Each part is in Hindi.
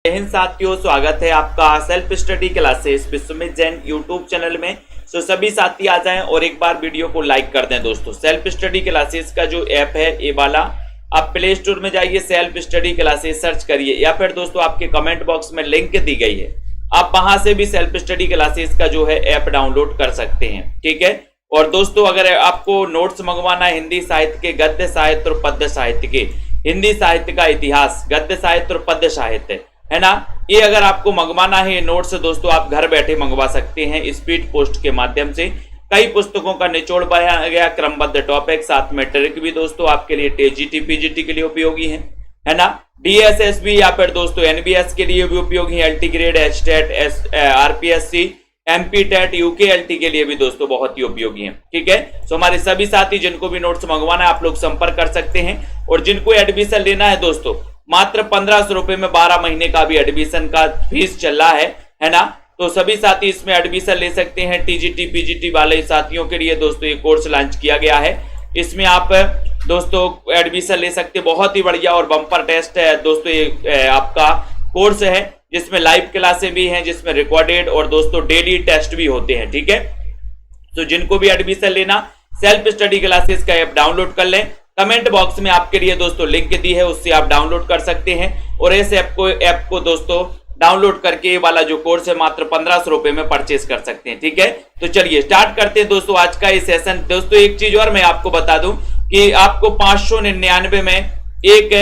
जय हिंद साथियों, स्वागत है आपका self study classes Vishwamit Jain YouTube channel में। सभी साथी आ जाएं और एक बार वीडियो को लाइक कर दें। दोस्तों, सेल्फ स्टडी क्लासेस का जो ऐप है ये वाला, आप प्ले स्टोर में जाइए, सेल्फ स्टडी क्लासेस सर्च करिए, या फिर दोस्तों आपके कमेंट बॉक्स में लिंक दी गई है, आप वहां से भी सेल्फ स्टडी क्लासेस का जो है ऐप डाउनलोड कर सकते हैं। ठीक है। और दोस्तों, अगर आपको नोट्स मंगवाना है हिंदी साहित्य के, गद्य साहित्य और पद्य साहित्य के, हिंदी साहित्य का इतिहास, गद्य साहित्य और पद्य साहित्य, है ना, ये अगर आपको मंगवाना है ये नोट्स दोस्तों, आप घर बैठे मंगवा सकते हैं स्पीड पोस्ट के माध्यम से। कई पुस्तकों का निचोड़ बनाया गया, क्रमबद्ध टॉपिक, साथ में ट्रिक भी दोस्तों आपके लिए टीजीटी पीजीटी के लिए उपयोगी है ना, डीएसएसबी या फिर दोस्तों एनबीएस के लिए भी उपयोगी है, LT grade, HTET, RPSC, MP TET, UKLT के लिए भी दोस्तों बहुत ही उपयोगी है। ठीक है। तो हमारे सभी साथी जिनको भी नोट्स मंगवाना है आप लोग संपर्क कर सकते हैं। और जिनको एडमिशन लेना है दोस्तों, मात्र 1500 रुपए में 12 महीने का भी एडमिशन का फीस चल रहा है ना, तो सभी साथी इसमें एडमिशन ले सकते हैं। टीजीटी पीजीटी वाले साथियों के लिए दोस्तों ये कोर्स लॉन्च किया गया है, इसमें आप दोस्तों एडमिशन ले सकते हैं। बहुत ही बढ़िया और बम्पर टेस्ट है दोस्तों, ये आपका कोर्स है जिसमें लाइव क्लासें भी हैं, जिसमें रिकॉर्डेड और दोस्तों डेली टेस्ट भी होते हैं। ठीक है। तो जिनको भी एडमिशन लेना, सेल्फ स्टडी क्लासेस का ऐप डाउनलोड कर लें। कमेंट बॉक्स में आपके लिए दोस्तों लिंक दी है, उससे आप डाउनलोड कर सकते हैं और इस ऐप को दोस्तों डाउनलोड करके ये वाला जो कोर्स है मात्र 1500 रुपए में परचेस कर सकते हैं। ठीक है। तो चलिए स्टार्ट करते हैं दोस्तों आज का ये सेशन। दोस्तों एक चीज और मैं आपको बता दूं कि आपको 599 में एक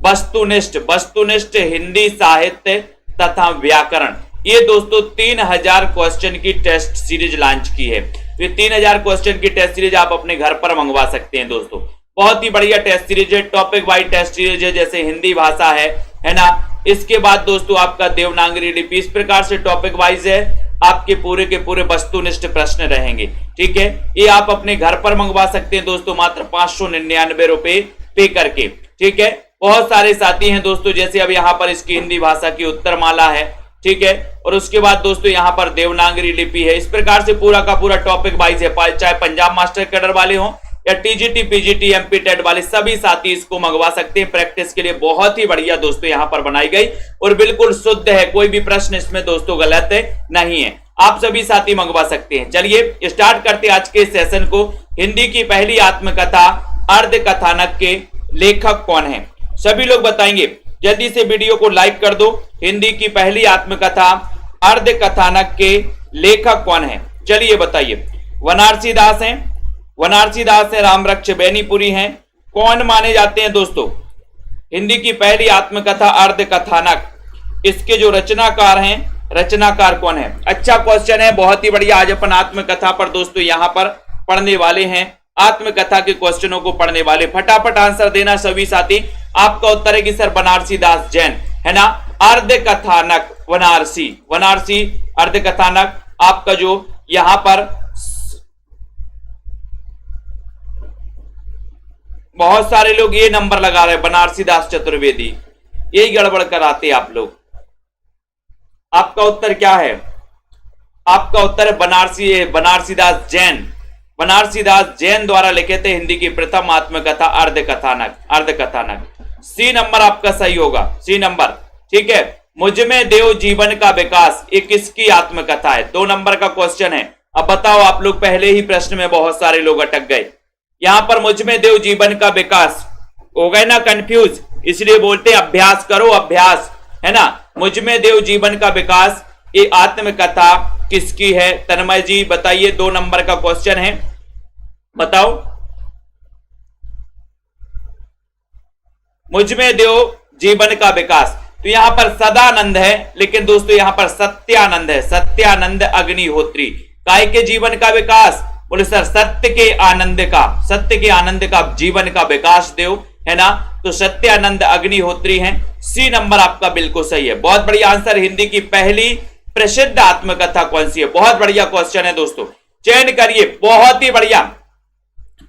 वस्तुनिष्ठ हिंदी साहित्य तथा व्याकरण, ये दोस्तों 3000 क्वेश्चन की टेस्ट सीरीज लॉन्च की है। तो 3000 क्वेश्चन की टेस्ट सीरीज आप अपने घर पर मंगवा सकते हैं दोस्तों। बहुत ही बढ़िया टेस्ट सीरीज है, टॉपिक वाइज टेस्ट सीरीज है, जैसे हिंदी भाषा है ना। इसके बाद दोस्तों आपका देवनागरी लिपि, इस प्रकार से टॉपिक वाइज है, आपके पूरे के पूरे वस्तुनिष्ठ प्रश्न रहेंगे। ठीक है। ये आप अपने घर पर मंगवा सकते हैं दोस्तों, मात्र 599 रुपए पे करके। ठीक है। बहुत सारे साथी हैं दोस्तों, जैसे अब यहाँ पर इसकी हिंदी भाषा की उत्तर माला है। ठीक है। और उसके बाद दोस्तों यहाँ पर देवनागरी लिपि है। इस प्रकार से पूरा का पूरा टॉपिक वाइज है, चाहे पंजाब मास्टर कैडर वाले हों या टीजीटी पीजीटी एमपी टेट वाले, सभी साथी इसको मंगवा सकते हैं। प्रैक्टिस के लिए बहुत ही बढ़िया दोस्तों यहाँ पर बनाई गई और बिल्कुल शुद्ध है, कोई भी प्रश्न इसमें दोस्तों गलत नहीं है, आप सभी साथी मंगवा सकते हैं। चलिए स्टार्ट करते हैं आज के सेशन को। हिंदी की पहली आत्मकथा अर्ध कथानक के लेखक कौन है? सभी लोग बताएंगे, जल्दी से वीडियो को लाइक कर दो। हिंदी की पहली आत्मकथा अर्ध कथानक के लेखक कौन है? चलिए बताइए। बनारसी दास हैं, बनारसी दास है, रामरक्ष बेनीपुरी हैं। कौन माने जाते हैं दोस्तों हिंदी की पहली आत्मकथा अर्ध कथानक? इसके जो रचनाकार हैं, रचनाकार कौन है? अच्छा क्वेश्चन है, बहुत ही बढ़िया। आज अपन आत्मकथा पर दोस्तों यहां पर पढ़ने वाले हैं, आत्मकथा के क्वेश्चनों को पढ़ने वाले। फटाफट आंसर देना सभी साथी। आपका उत्तर है कि सर बनारसी दास जैन, है ना। अर्ध कथानक बनारसी अर्ध कथानक आपका जो यहां पर बहुत सारे लोग ये नंबर लगा रहे हैं, बनारसी दास चतुर्वेदी, यही गड़बड़ कराते आप लोग। आपका उत्तर क्या है? आपका उत्तर है बनारसी दास जैन। बनारसी दास जैन द्वारा लिखित हिंदी की प्रथम आत्मकथा अर्ध कथानक। सी नंबर आपका सही होगा, सी नंबर। ठीक है। मुझमें देव जीवन का विकास, ये किसकी आत्मकथा है? 2 नंबर का क्वेश्चन है। अब बताओ, आप लोग पहले ही प्रश्न में बहुत सारे लोग अटक गए। यहां पर मुझमें देव जीवन का विकास हो गए ना कंफ्यूज, इसलिए बोलते हैं अभ्यास करो, अभ्यास, है ना। मुझमें देव जीवन का विकास, ये आत्मकथा किसकी है? तन्मय जी बताइए, 2 नंबर का क्वेश्चन है, बताओ। मुझमें देव जीवन का विकास, तो यहां पर सदानंद है, लेकिन दोस्तों यहां पर सत्यानंद है, सत्यानंद अग्निहोत्री। काय के जीवन का विकास? बोले सर सत्य के आनंद का जीवन का विकास देव, है ना। तो सत्यानंद अग्निहोत्री हैं। सी नंबर आपका बिल्कुल सही है, बहुत बढ़िया आंसर। हिंदी की पहली प्रसिद्ध आत्मकथा कौन सी है? बहुत बढ़िया क्वेश्चन है दोस्तों, चयन करिए, बहुत ही बढ़िया।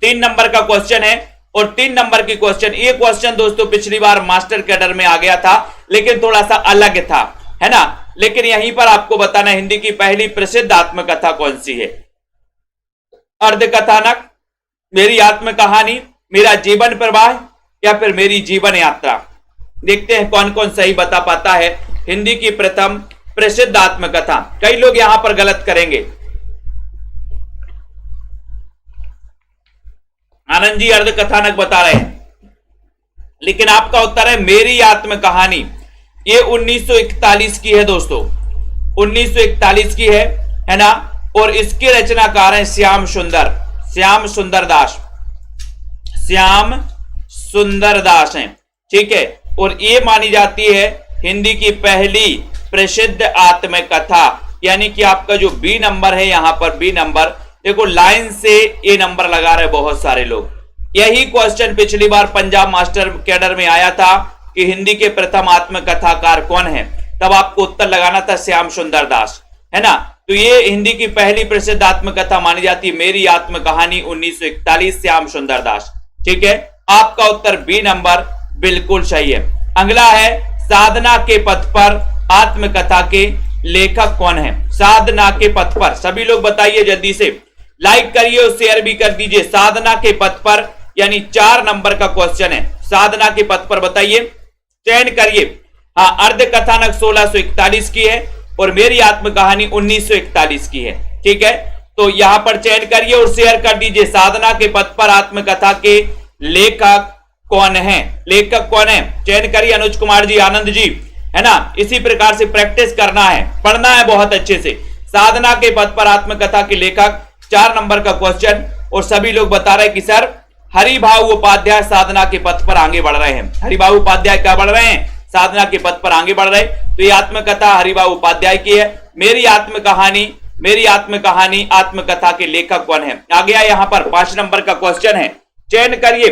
3 नंबर का क्वेश्चन है और 3 नंबर की क्वेश्चन, ये क्वेश्चन दोस्तों पिछली बार मास्टर कैडर में आ गया था, लेकिन थोड़ा सा अलग था, है ना। लेकिन यहीं पर आपको बताना हिंदी की पहली प्रसिद्ध आत्मकथा कौन सी है? अर्ध कथानक, मेरी आत्म कहानी, मेरा जीवन प्रवाह या फिर मेरी जीवन यात्रा? देखते हैं कौन कौन सही बता पाता है। हिंदी की प्रथम प्रसिद्ध आत्मकथा? कई लोग यहां पर गलत करेंगे। आनंद जी अर्ध कथानक बता रहे हैं, लेकिन आपका उत्तर है मेरी आत्मकहानी। ये 1941 की है दोस्तों, 1941 की है ना। और इसके रचनाकार हैं श्याम सुंदर दास, श्याम सुंदर दास हैं, ठीक है। और ये मानी जाती है हिंदी की पहली प्रसिद्ध आत्मकथा। यानी कि आपका जो बी नंबर है, यहां पर बी नंबर देखो, लाइन से ये नंबर लगा रहे बहुत सारे लोग। यही क्वेश्चन पिछली बार पंजाब मास्टर कैडर में आया था कि हिंदी के प्रथम आत्मकथाकार कौन है, तब आपको उत्तर लगाना था श्याम सुंदर दास, है ना। तो ये हिंदी की पहली प्रसिद्ध आत्मकथा मानी जाती है मेरी आत्मकहानी, 1941, श्याम सुंदर दास, ठीक है। आपका उत्तर बी नंबर बिल्कुल सही है। अगला है साधना के पथ पर आत्मकथा के लेखक कौन है? साधना के पथ पर, सभी लोग बताइए जल्दी से, लाइक करिए और शेयर भी कर दीजिए। साधना के पथ पर यानी 4 नंबर का क्वेश्चन है। साधना के पथ पर बताइए, चयन करिए। हाँ, अर्ध कथानक 1641 की है और मेरी आत्मकहानी 1941 की है, ठीक है। तो यहां पर चयन करिए और शेयर कर दीजिए। साधना के पथ पर आत्मकथा के लेखक कौन है? लेखक कौन है? चयन करिए। अनुज कुमार जी, आनंद जी, है ना। इसी प्रकार से प्रैक्टिस करना है, पढ़ना है बहुत अच्छे से। साधना के पथ पर आत्मकथा के लेखक, 4 नंबर का क्वेश्चन। और सभी लोग बता रहे हैं कि सर हरिभाऊ उपाध्याय साधना के पथ पर आगे बढ़ रहे हैं। हरिभाऊ उपाध्याय क्या बढ़ रहे हैं? साधना के पथ पर आगे बढ़ रहे। तो ये आत्मकथा हरिभाऊ उपाध्याय की है। मेरी आत्मकहानी आत्मकथा के लेखक कौन है? आ गया यहां पर 5 नंबर का क्वेश्चन है, चयन करिए।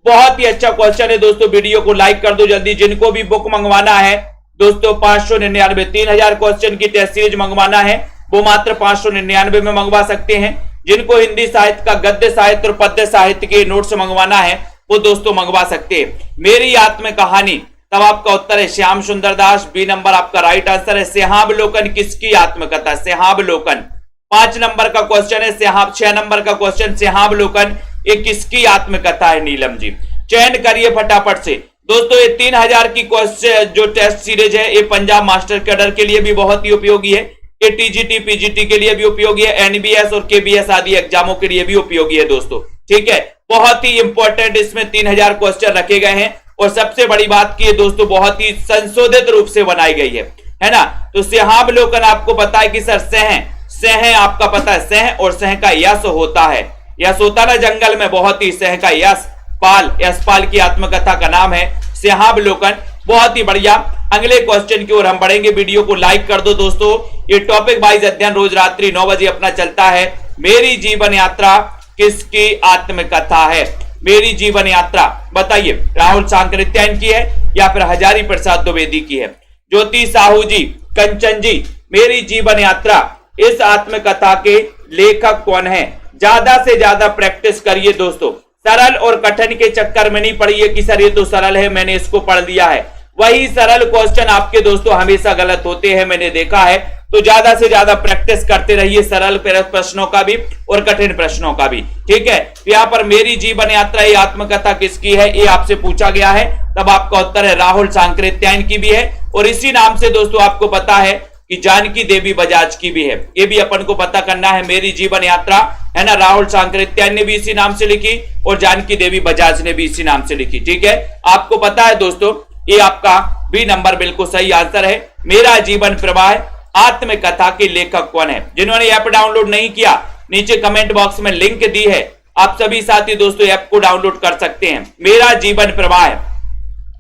बहुत ही अच्छा क्वेश्चन है दोस्तों, वीडियो को लाइक कर दो जल्दी। जिनको भी बुक मंगवाना है दोस्तों, 599 3000 क्वेश्चन की टेस्ट सीरीज मंगवाना है, वो मात्र 599 में मंगवा सकते हैं। जिनको हिंदी साहित्य का गद्य साहित्य और पद्य साहित्य के नोट्स मंगवाना है, वो दोस्तों मंगवा सकते हैं। मेरी आत्मकहानी, तब आपका उत्तर है श्याम सुंदर दास, बी नंबर आपका राइट आंसर है। सिंहावलोकन किसकी आत्मकथा? सिंहावलोकन 5 नंबर का क्वेश्चन है। 6 नंबर का क्वेश्चन, सिंहावलोकन ये किसकी आत्मकथा है? नीलम जी, चयन करिए फटाफट से। दोस्तों ये 3000 की क्वेश्चन जो टेस्ट सीरीज है, ये पंजाब मास्टर कैडर के लिए भी बहुत ही उपयोगी है। ये टीजीटी पीजीटी के लिए भी उपयोगी है, एनबीएस और केबीएस आदि एग्जामों के लिए भी उपयोगी है दोस्तों, ठीक है। बहुत ही इंपॉर्टेंट इसमें 3000 क्वेश्चन रखे गए हैं। और सबसे बड़ी बात की दोस्तों, बहुत ही संशोधित रूप से बनाई गई है ना। तो सिंहावलोकन आपको पता है कि सर सह आपका पता है, सह और सह का यश होता है, यश होता ना जंगल में, बहुत ही सह का यशपाल की आत्मकथा का नाम है सिंहावलोकन। बहुत ही बढ़िया। अगले क्वेश्चन की ओर हम बढ़ेंगे। वीडियो को लाइक कर दो दोस्तों। ये टॉपिक वाइज अध्ययन रोज रात्रि 9 बजे अपना चलता है। मेरी जीवन यात्रा किसकी आत्मकथा है? मेरी जीवन यात्रा बताइए, राहुल सांकृत्यायन की है या फिर हजारी प्रसाद द्विवेदी की है? ज्योति साहू जी, कंचन जी, मेरी जीवन यात्रा, इस आत्मकथा के लेखक कौन है? ज्यादा से ज्यादा प्रैक्टिस करिए दोस्तों। सरल और कठिन के चक्कर में नहीं पड़िए कि सर ये तो सरल है, मैंने इसको पढ़ लिया है। वही सरल क्वेश्चन आपके दोस्तों हमेशा गलत होते हैं, मैंने देखा है। तो ज्यादा से ज्यादा प्रैक्टिस करते रहिए, सरल प्रश्नों का भी और कठिन प्रश्नों का भी, ठीक है। तो यहाँ पर मेरी जीवन यात्रा ये आत्मकथा किसकी है, ये आपसे पूछा गया है। तब आपका उत्तर है राहुल सांकृत्यायन की भी है। और इसी नाम से दोस्तों आपको पता है कि जानकी देवी बजाज की भी है, ये भी अपन को पता करना है। मेरी जीवन यात्रा है ना, राहुल सांकृत्यायन ने भी इसी नाम से लिखी और जानकी देवी बजाज ने भी इसी नाम से लिखी, ठीक है। आपको पता है दोस्तों, ये आपका बी नंबर बिल्कुल सही आंसर है। मेरा जीवन प्रवाह आत्मकथा के लेखक कौन है? जिन्होंने ऐप डाउनलोड नहीं किया, नीचे कमेंट बॉक्स में लिंक दी है, आप सभी साथी दोस्तों ऐप को डाउनलोड कर सकते हैं। मेरा जीवन प्रवाह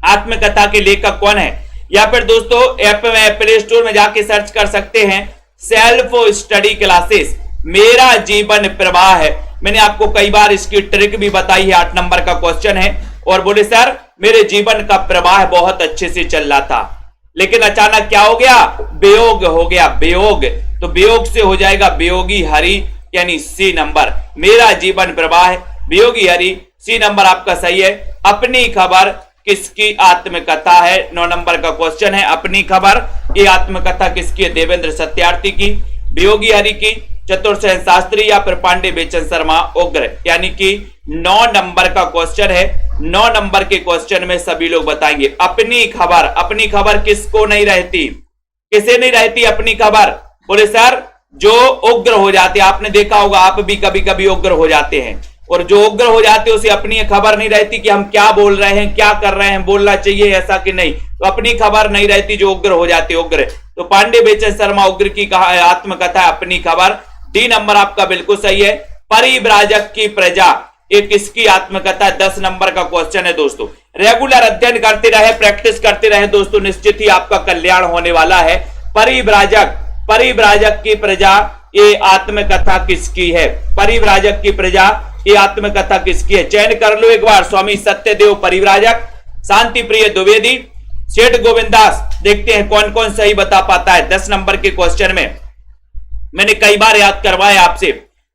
आत्मकथा के लेखक कौन है? या फिर दोस्तों ऐप में प्ले स्टोर में जाके सर्च कर सकते हैं सेल्फ स्टडी क्लासेस, मेरा जीवन प्रवाह है। मैंने आपको कई बार इसकी ट्रिक भी बताई है। 8 नंबर का क्वेश्चन है। और बोले सर मेरे जीवन का प्रवाह बहुत अच्छे से चल रहा था, लेकिन अचानक क्या हो गया? वियोग हो गया, वियोग। तो वियोग से हो जाएगा वियोगी हरि, यानी सी नंबर। मेरा जीवन प्रवाह वियोगी हरि, सी नंबर आपका सही है। अपनी खबर किसकी आत्मकथा है? 9 नंबर का क्वेश्चन है। अपनी खबर ये आत्मकथा किसकी है? देवेंद्र सत्यार्थी की, वियोगी हरि की, चतुर्सेन शास्त्री या फिर पांडे बेचन शर्मा उग्र, यानी कि 9 नंबर का क्वेश्चन है। 9 नंबर के क्वेश्चन में सभी लोग बताएंगे अपनी खबर। अपनी खबर किसको नहीं रहती? किसे नहीं रहती अपनी खबर? बोले सर जो उग्र हो जाते, आपने देखा होगा आप भी कभी कभी उग्र हो जाते हैं, और जो उग्र हो जाते हैं उसे अपनी खबर नहीं रहती कि हम क्या बोल रहे हैं, क्या कर रहे हैं, बोलना चाहिए ऐसा कि नहीं, तो अपनी खबर नहीं रहती जो उग्र हो जाते। उग्र तो पांडे बेचन शर्मा उग्र की आत्मकथा अपनी खबर। डी नंबर आपका बिल्कुल सही है। परिव्राजक की प्रजा, ये किसकी आत्मकथा? 10 नंबर का क्वेश्चन है दोस्तों। रेगुलर अध्ययन करते रहे, प्रैक्टिस करते रहे दोस्तों, निश्चित ही आपका कल्याण होने वाला है। परिव्राजक की प्रजा, ये आत्मकथा किसकी है? परिव्राजक की प्रजा, ये आत्मकथा किसकी है? चयन कर लो एक बार। स्वामी सत्यदेव परिव्राजक, शांति प्रिय द्विवेदी, सेठ गोविंदास। देखते हैं कौन कौन सही बता पाता है 10 नंबर के क्वेश्चन में। मैंने कई बार याद करवाया आपसे,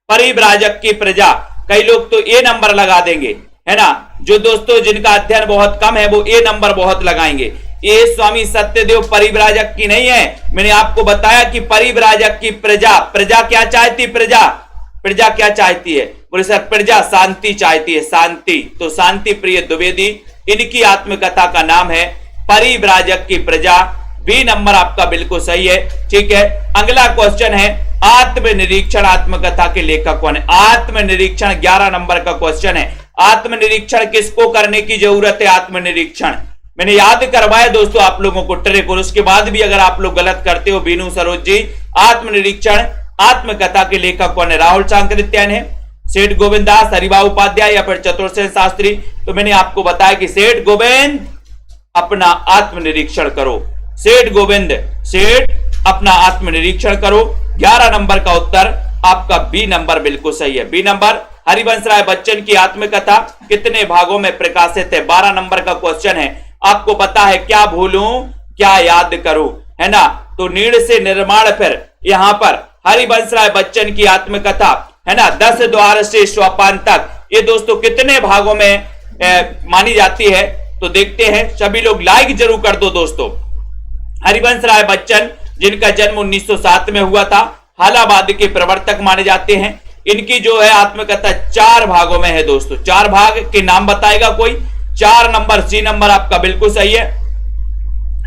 परिव्राजक की प्रजा, कई लोग तो ए नंबर लगा देंगे, है ना, जो दोस्तों जिनका अध्ययन बहुत कम है वो ए नंबर बहुत लगाएंगे। ये स्वामी सत्यदेव परिव्राजक की नहीं है। मैंने आपको बताया कि परिव्राजक की प्रजा, प्रजा क्या चाहती? प्रजा क्या चाहती है? बोले सर प्रजा शांति चाहती है, शांति। तो शांति प्रिय द्विवेदी, इनकी आत्मकथा का नाम है परिव्राजक की प्रजा। बी नंबर आपका बिल्कुल सही है। ठीक है, अगला क्वेश्चन है आत्मनिरीक्षण आत्मकथा के लेखक कौन है? आत्मनिरीक्षण 11 नंबर का क्वेश्चन है। आत्मनिरीक्षण किसको करने की जरूरत है? आत्मनिरीक्षण मैंने याद करवाया दोस्तों आप लोगों को ट्रिक, और उसके बाद भी अगर आप लोग गलत करते हो बीनू सरोज जी, आत्मनिरीक्षण आत्मकथा के लेखक कौन है? राहुल सांकृत्यायन है, सेठ गोविंदास, हरिभाऊ उपाध्याय या फिर चतुर्सेन शास्त्री। तो मैंने आपको बताया कि सेठ गोविंद अपना आत्मनिरीक्षण करो, सेठ गोविंद, सेठ अपना आत्मनिरीक्षण करो। 11 नंबर का उत्तर आपका बी नंबर बिल्कुल सही है। बी नंबर हरिवंश राय बच्चन की आत्मकथा कितने भागों में प्रकाशित है? 12 नंबर का क्वेश्चन है। आपको पता है क्या भूलूं क्या याद करूं, है ना, तो नीड़ से निर्माण, फिर यहां पर हरिवंश राय बच्चन की आत्मकथा, है ना, 10 द्वार से सोपान तक, ये दोस्तों कितने भागों में मानी जाती है? तो देखते हैं, सभी लोग लाइक जरूर कर दो दोस्तों। हरिवंश राय बच्चन जिनका जन्म 1907 में हुआ था, हालाबाद के प्रवर्तक माने जाते हैं। इनकी जो है आत्मकथा 4 भागों में है दोस्तों। 4 भाग के नाम बताएगा कोई? 4 नंबर, सी नंबर आपका बिल्कुल सही है।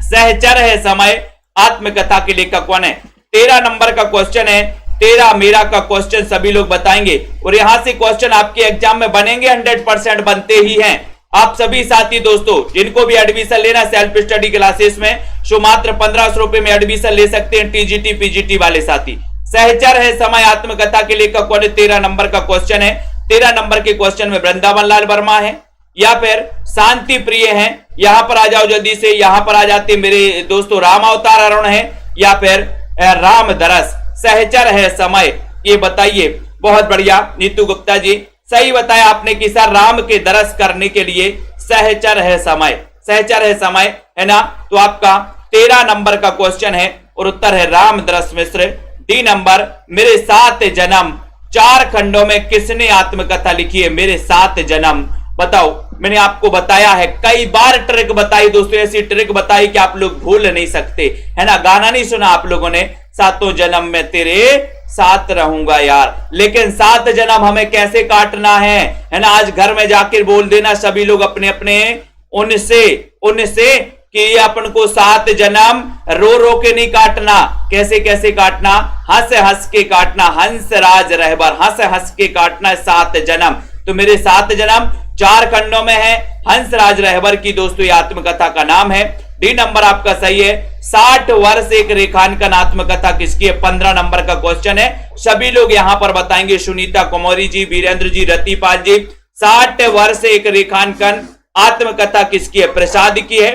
सहचर है समय आत्मकथा के लेखक कौन है? 13 नंबर का क्वेश्चन है। तेरा मेरा का क्वेश्चन सभी लोग बताएंगे, और यहां से क्वेश्चन आपके एग्जाम में बनेंगे, 100% बनते ही हैं। आप सभी साथी दोस्तों जिनको भी एडमिशन लेना सेल्फ स्टडी क्लासेस में, सो मात्र 1500 रुपए में एडमिशन ले सकते हैं, टीजीटी पीजीटी वाले साथी। सहचर है समय आत्मकथा के लेखक कौन है? 13 नंबर का क्वेश्चन है। 13 नंबर के क्वेश्चन में वृंदावन लाल वर्मा है या फिर शांति प्रिय है? यहां पर आ जाओ जल्दी से, यहां पर आ जाते मेरे दोस्तों, राम अवतार अरुण है या फिर राम दरस। सहचर है समय, ये बताइए। बहुत बढ़िया नीतू गुप्ता जी, सही बताया आपने कि सर राम के दरस करने के लिए सहचर है समय, सहचर है समय, है ना। तो आपका 13 नंबर का क्वेश्चन है और उत्तर है राम दरस मिश्र। डी नंबर, मेरे 7 जन्म 4 खंडों में किसने आत्मकथा लिखी है? मेरे 7 जन्म, बताओ। मैंने आपको बताया है, कई बार ट्रिक बताई दोस्तों, ऐसी ट्रिक बताई कि आप लोग भूल नहीं सकते, है ना। गाना नहीं सुना आप लोगों ने? 7 जन्म में तेरे साथ रहूंगा यार, लेकिन 7 जन्म हमें कैसे काटना है ना। आज घर में जाकर बोल देना सभी लोग अपने अपने उनसे कि अपन को 7 जन्म रो रो के नहीं काटना। कैसे कैसे काटना? हंस हंस के काटना। हंस राज रहबर, हंस हंस के काटना 7 जन्म। तो मेरे 7 जन्म 4 खंडों में है। हंस राज रहबर की दोस्तों ये आत्मकथा का नाम है। डी नंबर आपका सही है। 60 वर्ष एक रेखांकन आत्मकथा किसकी है? 15 नंबर का क्वेश्चन है। सभी लोग यहां पर बताएंगे, सुनीता कुमारी जी, वीरेंद्र जी, रतिपाल जी। 60 वर्ष एक रेखांकन आत्मकथा किसकी है? प्रसाद की है,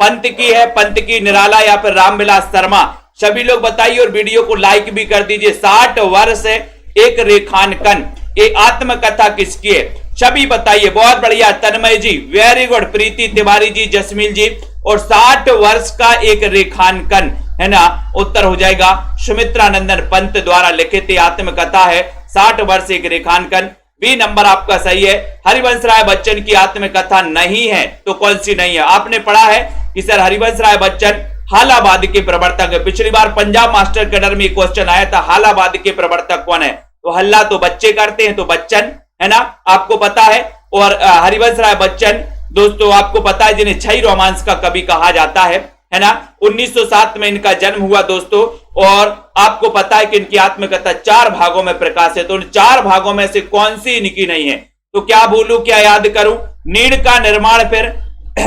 पंत की है, पंत की निराला या फिर रामविलास शर्मा। सभी लोग बताइए और वीडियो को लाइक भी कर दीजिए। 60 वर्ष एक रेखांकन, ये आत्मकथा किसकी है? सभी बताइए। बहुत बढ़िया तन्मय जी, वेरी गुड। प्रीति तिवारी जी, जसमील जी। और 60 वर्ष का एक रेखांकन, है ना, उत्तर हो जाएगा सुमित्रा नंदन पंत द्वारा लिखित आत्मकथा है 60 वर्ष एक रेखांकन। बी नंबर आपका सही है। हरिवंश राय बच्चन की आत्मकथा नहीं है, तो कौन सी नहीं है? आपने पढ़ा है कि सर हरिवंश राय बच्चन हालाबाद के प्रवर्तक है। पिछली बार पंजाब मास्टर कैडर में क्वेश्चन आया था, हालाबाद के प्रवर्तक कौन है? तो हल्ला तो बच्चे करते हैं, तो बच्चन, है ना, आपको पता है। और हरिवंश राय बच्चन दोस्तों आपको पता है जिन्हें 6 रोमांस का कवि कहा जाता है। है ना। 1907 में इनका जन्म हुआ दोस्तों, और आपको पता है कि इनकी आत्मकथा 4 भागों में प्रकाशित है। तो उन 4 भागों में से कौन सी इनकी नहीं है? तो क्या भूलूं क्या याद करूं? नीड़ का निर्माण, फिर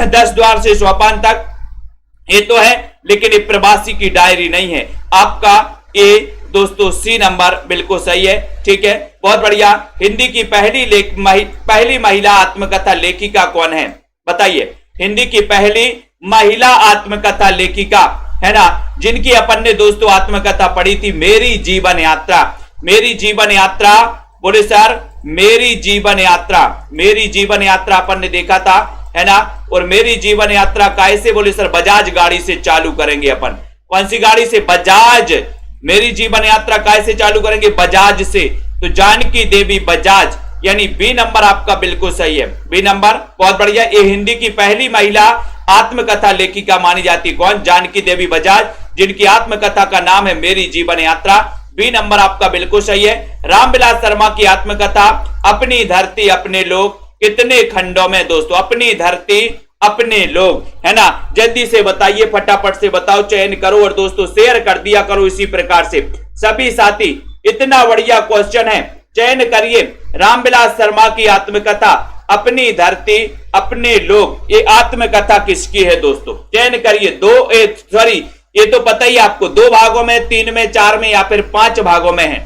10 द्वार से सोपान तक, ये तो है, लेकिन ये प्रवासी की डायरी नहीं है। आपका ए दोस्तों सी नंबर बिल्कुल सही है। ठीक है, बहुत बढ़िया। हिंदी की पहली महिला आत्मकथा लेखिका कौन है? बताइए। हिंदी की पहली महिला आत्मकथा लेखिका, है ना, जिनकी अपन ने दोस्तों आत्मकथा पढ़ी थी, मेरी जीवन यात्रा। मेरी जीवन यात्रा, बोले सर मेरी जीवन यात्रा, मेरी जीवन यात्रा अपन ने देखा था, है ना। और मेरी जीवन यात्रा कैसे? बोले सर बजाज गाड़ी से चालू करेंगे अपन। कौन सी गाड़ी से? बजाज। मेरी जीवन यात्रा कैसे चालू करेंगे? बजाज से। तो जानकी देवी बजाज, यानी बी नंबर आपका बिल्कुल सही है, बी नंबर। बहुत बढ़िया। ये हिंदी की पहली महिला आत्मकथा लेखिका मानी जाती है। कौन? जानकी देवी बजाज, जिनकी आत्मकथा का नाम है मेरी जीवन यात्रा। बी नंबर आपका बिल्कुल सही है। रामविलास शर्मा की आत्मकथा अपनी धरती अपने लोग कितने खंडों में दोस्तों? अपनी धरती अपने लोग, है ना। जल्दी से बताइए, फटाफट से बताओ, चयन करो और दोस्तों शेयर कर दिया करो इसी प्रकार से। सभी साथी, इतना बढ़िया क्वेश्चन है, चयन करिए। रामविलास शर्मा की आत्मकथा अपनी धरती अपने लोग, ये आत्मकथा किसकी है दोस्तों? चयन करिए। सॉरी, ये तो पता ही आपको, 2 भागों में, 3 में, 4 में या फिर 5 भागों में है।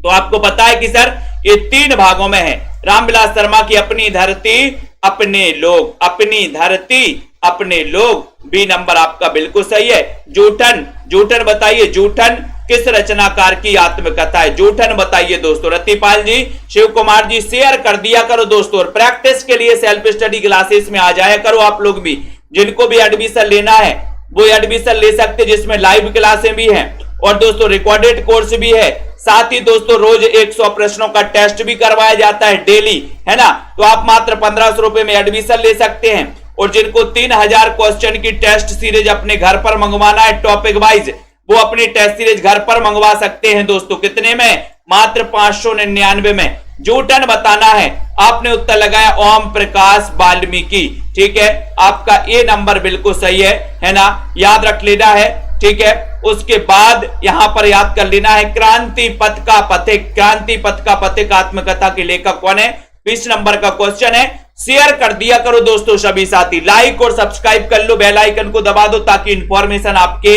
तो आपको पता है कि सर ये 3 भागों में है। रामविलास शर्मा की अपनी धरती अपने लोग, अपनी धरती अपने लोग, बी नंबर आपका बिल्कुल सही है। जूठन, जूठन बताइए, जूठन किस रचनाकार की आत्मकथा है? जूठन बताइए दोस्तों। रतिपाल जी, शिव कुमार जी, शेयर कर दिया करो दोस्तों। और प्रैक्टिस के लिए सेल्फ स्टडी क्लासेस में आ जाया करो आप लोग भी। जिनको भी एडमिशन लेना है वो एडमिशन ले सकते, जिसमें लाइव क्लासें भी हैं और दोस्तों रिकॉर्डेड कोर्स भी है। साथ ही दोस्तों रोज 100 प्रश्नों का टेस्ट भी करवाया जाता है डेली, है ना। तो आप मात्र 1500 रुपए में एडमिशन ले सकते हैं। और जिनको 3000 क्वेश्चन की टेस्ट सीरीज अपने घर पर मंगवाना है टॉपिक वाइज, वो अपनी टेस्ट सीरीज घर पर मंगवा सकते हैं दोस्तों। कितने में? मात्र 599 में। जूठन बताना है। आपने उत्तर लगाया ओम प्रकाश वाल्मीकि। ठीक है, आपका ए नंबर बिल्कुल सही है ना, याद रख लेना है। ठीक है, उसके बाद यहां पर याद कर लेना है क्रांति पथ का पथिक। क्रांति पथ का पथिक आत्मकथा के लेखक कौन है? 20 नंबर का क्वेश्चन है। शेयर कर दिया करो दोस्तों सभी साथी। लाइक और सब्सक्राइब कर लो, बेल आइकन को दबा दो ताकि इंफॉर्मेशन आपके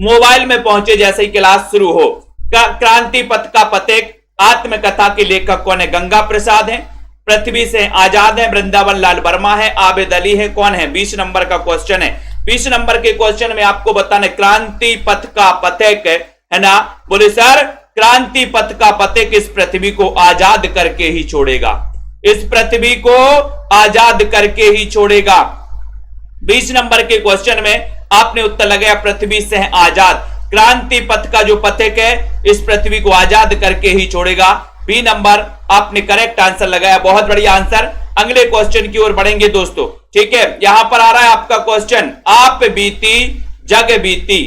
मोबाइल में पहुंचे जैसे ही क्लास शुरू हो। क्रांति पथ का पथिक आत्मकथा के लेखक कौन है? गंगा प्रसाद है, पृथ्वी से आजाद है, वृंदावन लाल वर्मा है, आबेद अली है, कौन है? 20 नंबर का क्वेश्चन है। 20 नंबर के क्वेश्चन में आपको बताना क्रांति पथ का पथिक, है ना। बोले सर क्रांति पथ का पथिक इस पृथ्वी को आजाद करके ही छोड़ेगा, इस पृथ्वी को आजाद करके ही छोड़ेगा। 20 नंबर के क्वेश्चन में आपने उत्तर लगाया पृथ्वी से आजाद। क्रांति पथ का जो पथिक है इस पृथ्वी को आजाद करके ही छोड़ेगा। बी नंबर आपने करेक्ट आंसर लगाया, बहुत बढ़िया आंसर। अगले क्वेश्चन की ओर बढ़ेंगे दोस्तों। ठीक है, यहां पर आ रहा है आपका क्वेश्चन, आप बीती जग बीती।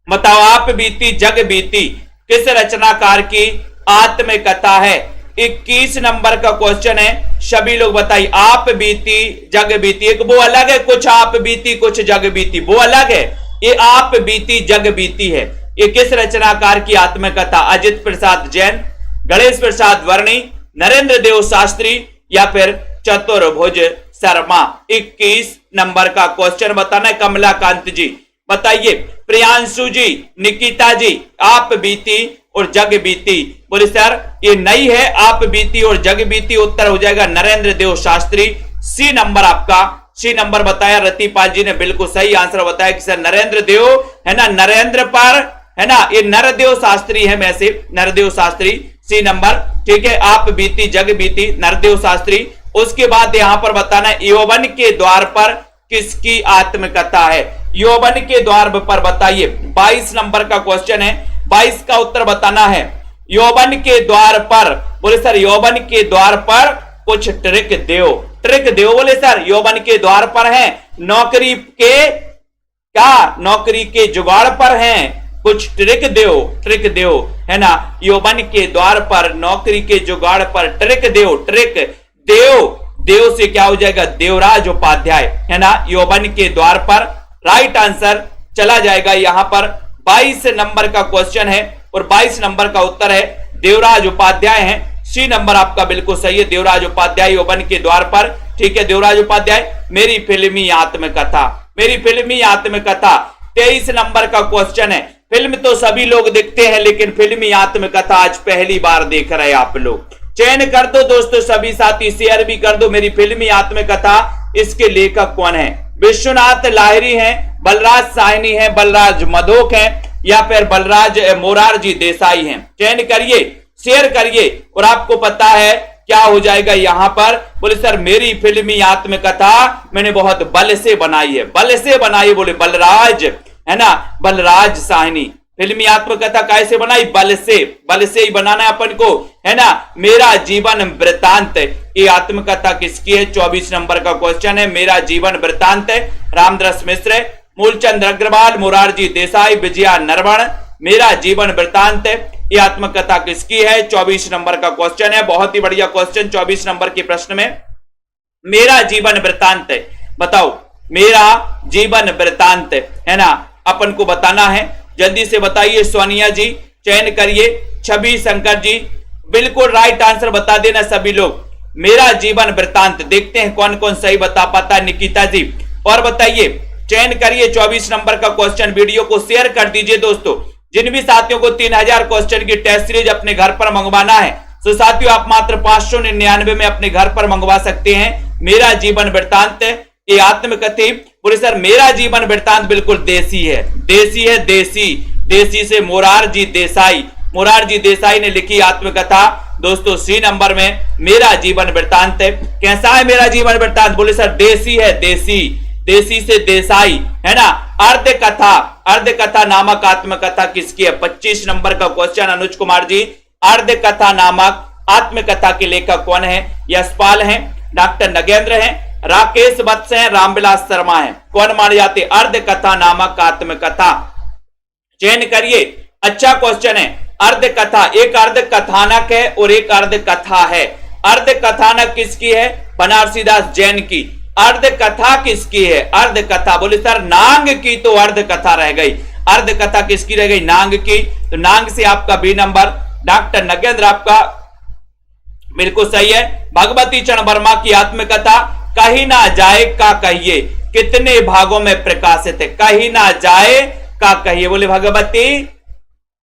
बताओ, आप बीती जग बीती किस रचनाकार की आत्मकथा है? 21 नंबर का क्वेश्चन है। सभी लोग बताइए, आप बीती जग बीती। एक वो अलग है, कुछ आप बीती कुछ जग बीती, वो अलग है। ये आप बीती जग बीती है। ये किस रचनाकार की आत्मकथा? अजित प्रसाद जैन, गणेश प्रसाद वर्णी, नरेंद्र देव शास्त्री या फिर चतुर्भुज शर्मा। 21 नंबर का क्वेश्चन बताना है। कमलाकांत जी बताइए, प्रियांशु जी, निकिता जी, आप बीती और जग बीती। बोले सर ये नहीं है, आप बीती और जग बीती। उत्तर हो जाएगा नरेंद्र देव शास्त्री। सी नंबर आपका, सी नंबर बताया। रतिपाल जी ने बिल्कुल सही आंसर बताया कि सर नरेंद्र देव, है ना, नरेंद्र पर, है ना, ये नरदेव शास्त्री है, में से नरदेव शास्त्री। सी नंबर, ठीक है। आप बीती जग बीती, नरदेव शास्त्री। उसके बाद यहां पर बताना है यौवन के द्वार पर किसकी आत्मकथा है? यौवन के द्वार पर बताइए। 22 नंबर का क्वेश्चन है, 22 का उत्तर बताना है। यौवन के द्वार पर, बोले सर यौवन के द्वार पर कुछ ट्रिक देव। ट्रिक देव, बोले सर यौवन के द्वार पर है, नौकरी के क्या, नौकरी के जुगाड़ पर हैं, कुछ ट्रिक देव। ट्रिक देव, है ना, यौवन के द्वार पर, नौकरी के जुगाड़ पर, ट्रिक देव। ट्रिक देव, देव से क्या हो जाएगा? देवराज उपाध्याय, है ना। यौवन के द्वार पर राइट आंसर चला जाएगा यहां पर 22 नंबर का क्वेश्चन है और 22 नंबर का उत्तर है देवराज उपाध्याय है। सी नंबर आपका बिल्कुल सही है, देवराज उपाध्याय यौवन के द्वार पर। ठीक है, देवराज उपाध्याय मेरी फिल्मी आत्मकथा, मेरी फिल्मी आत्मकथा 23 नंबर का क्वेश्चन है। फिल्म तो सभी लोग देखते हैं लेकिन फिल्मी आत्मकथा आज पहली बार देख रहे हैं आप लोग। चयन कर दो दोस्तों सभी साथी, शेयर भी कर दो। मेरी फिल्मी आत्मकथा, इसके लेखक कौन है? विश्वनाथ लाहिरी हैं, बलराज साहनी हैं, बलराज मधोक हैं या फिर बलराज मोरारजी देसाई हैं। चयन करिए, शेयर करिए और आपको पता है क्या हो जाएगा यहां पर। बोले सर मेरी फिल्मी आत्मकथा मैंने बहुत बल से बनाई है, बल से बनाई, बोले बलराज है ना, बलराज साहनी। फिल्मी आत्मकथा कैसे बनाई? बल से ही बनाना है अपन को, है ना। मेरा जीवन वृतांत, ये आत्मकथा किसकी है? 24 नंबर का क्वेश्चन है। मेरा जीवन वृतांत रामदास मिश्र, मूलचंद अग्रवाल, मोरारजी देसाई, विजया नरवण। मेरा जीवन वृतांत ये आत्मकथा किसकी है? 24 नंबर का क्वेश्चन है। बहुत ही बढ़िया क्वेश्चन 24 नंबर के प्रश्न में मेरा जीवन वृतांत, बताओ मेरा जीवन वृतांत, है ना, अपन को बताना है। जल्दी से बताइए सोनिया जी, चयन करिए। छवि शंकर जी, बिल्कुल राइट आंसर बता देना सभी लोग। मेरा जीवन वृतांत, देखते हैं कौन कौन सही बता पाता है। निकिता जी और बताइए, चयन करिए 24 नंबर का क्वेश्चन। वीडियो को शेयर कर दीजिए दोस्तों। जिन भी साथियों को 3000 क्वेश्चन की टेस्ट सीरीज अपने घर पर मंगवाना है तो साथियों आप मात्र 599 में अपने घर पर मंगवा सकते हैं। मेरा जीवन वृतांत ये आत्मकथी। बोले सर मेरा जीवन वृतांत बिल्कुल देसी है, देसी है, देसी से मोरारजी देसाई, मोरारजी देसाई ने लिखी आत्मकथा दोस्तों। सी नंबर में मेरा जीवन वृतांत। कैसा है मेरा जीवन वृतांत? बोले सर देसी है, देसी से देसाई, है ना। अर्ध कथा नामक आत्मकथा किसकी है? 25 नंबर का क्वेश्चन अनुज कुमार जी। अर्ध कथा नामक आत्मकथा के लेखक कौन है? यशपाल हैं, डॉक्टर नगेंद्र हैं, राकेश वत्स हैं, रामविलास शर्मा हैं। कौन माने जाते? अर्ध कथा नामक आत्मकथा। चयन करिए, अच्छा क्वेश्चन है। अर्ध कथा, एक अर्ध कथानक है और एक अर्ध कथा है। अर्ध कथानक किसकी है? बनारसीदास जैन की। अर्ध कथा किसकी है? अर्ध कथा, बोले सर नांग की, तो अर्ध कथा रह गई। अर्ध कथा किसकी रह गई? नांग की। तो नांग से आपका बी नंबर। डॉक्टर नगेंद्र आपका बिल्कुल सही है। भगवती चरण वर्मा की आत्मकथा कहीं ना जाए का कहिए कितने भागों में प्रकाशित है? कहीं ना जाए का कहिए, बोले भगवती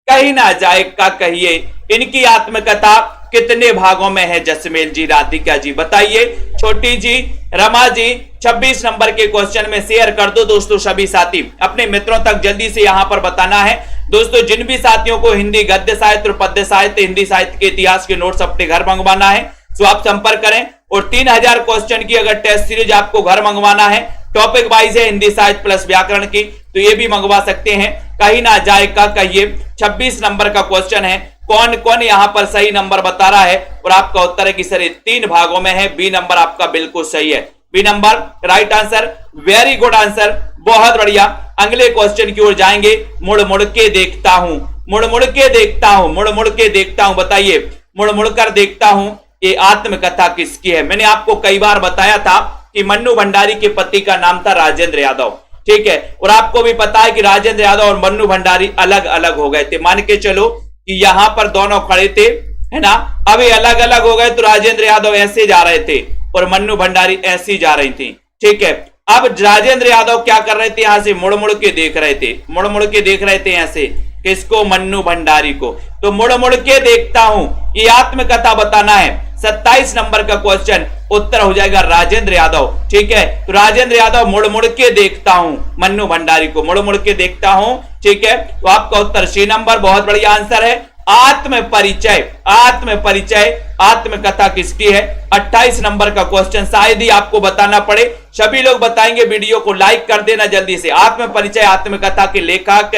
कहीं ना जाए का कहिए, इनकी आत्मकथा कितने भागों में है? जसमेल जी, राधिका जी बताइए। छोटी जी, रमा जी, 26 नंबर के क्वेश्चन में शेयर कर दो दोस्तों सभी साथी। अपने मित्रों तक जल्दी से यहां पर बताना है दोस्तों। जिन भी साथियों को हिंदी गद्य साहित्य और पद्य साहित्य, हिंदी साहित्य के इतिहास के नोट्स अपने घर मंगवाना है तो आप संपर्क करें। और 3000 क्वेश्चन की अगर टेस्ट सीरीज आपको घर मंगवाना है, टॉपिक वाइज है हिंदी साहित्य प्लस व्याकरण की, तो ये भी मंगवा सकते हैं। कहीं ना जाए का कहिए 26 नंबर का क्वेश्चन है। कौन कौन यहां पर सही नंबर बता रहा है? और आपका उत्तर है कि सर 3 भागों में है। बी नंबर आपका बिल्कुल सही है। B number right answer, very good answer, बहुत बढ़िया। अगले क्वेश्चन की ओर जाएंगे। मुड़ मुड़ के देखता हूं, मुड़ मुड़ के देखता हूं, मुड़ मुड़ के देखता हूं, बताइए मुड़ मुड़ कर देखता हूं ये आत्मकथा किसकी है? मैंने आपको कई बार बताया था कि मन्नू भंडारी के पति का नाम था राजेंद्र यादव, ठीक है। और आपको भी पता है कि राजेंद्र यादव और मन्नू भंडारी अलग अलग हो गए थे। मान के चलो कि यहां पर दोनों खड़े थे, है ना, अभी अलग अलग हो गए। तो राजेंद्र यादव ऐसे जा रहे थे और मन्नू भंडारी ऐसी जा रही थी, ठीक है। अब राजेंद्र यादव क्या कर रहे थे? यहां से मुड़ मुड़ के देख रहे थे, मुड़ मुड़ के देख रहे थे ऐसे, किसको? मन्नू भंडारी को। तो मुड़ मुड़ के देखता हूं ये आत्मकथा बताना है। 27 नंबर का क्वेश्चन, उत्तर हो जाएगा राजेंद्र यादव, ठीक है। तो राजेंद्र यादव मुड़ मुड़ के देखता हूं, मन्नू भंडारी को मुड़ मुड़ के देखता हूं, ठीक है। तो आपका उत्तर सी नंबर, बहुत बढ़िया आंसर है। आत्म परिचय, आत्म परिचय आत्मकथा किसकी है? 28 नंबर का क्वेश्चन, शायद ही आपको बताना पड़े, सभी लोग बताएंगे। वीडियो को लाइक कर देना जल्दी से। आत्म परिचय आत्मकथा के लेखक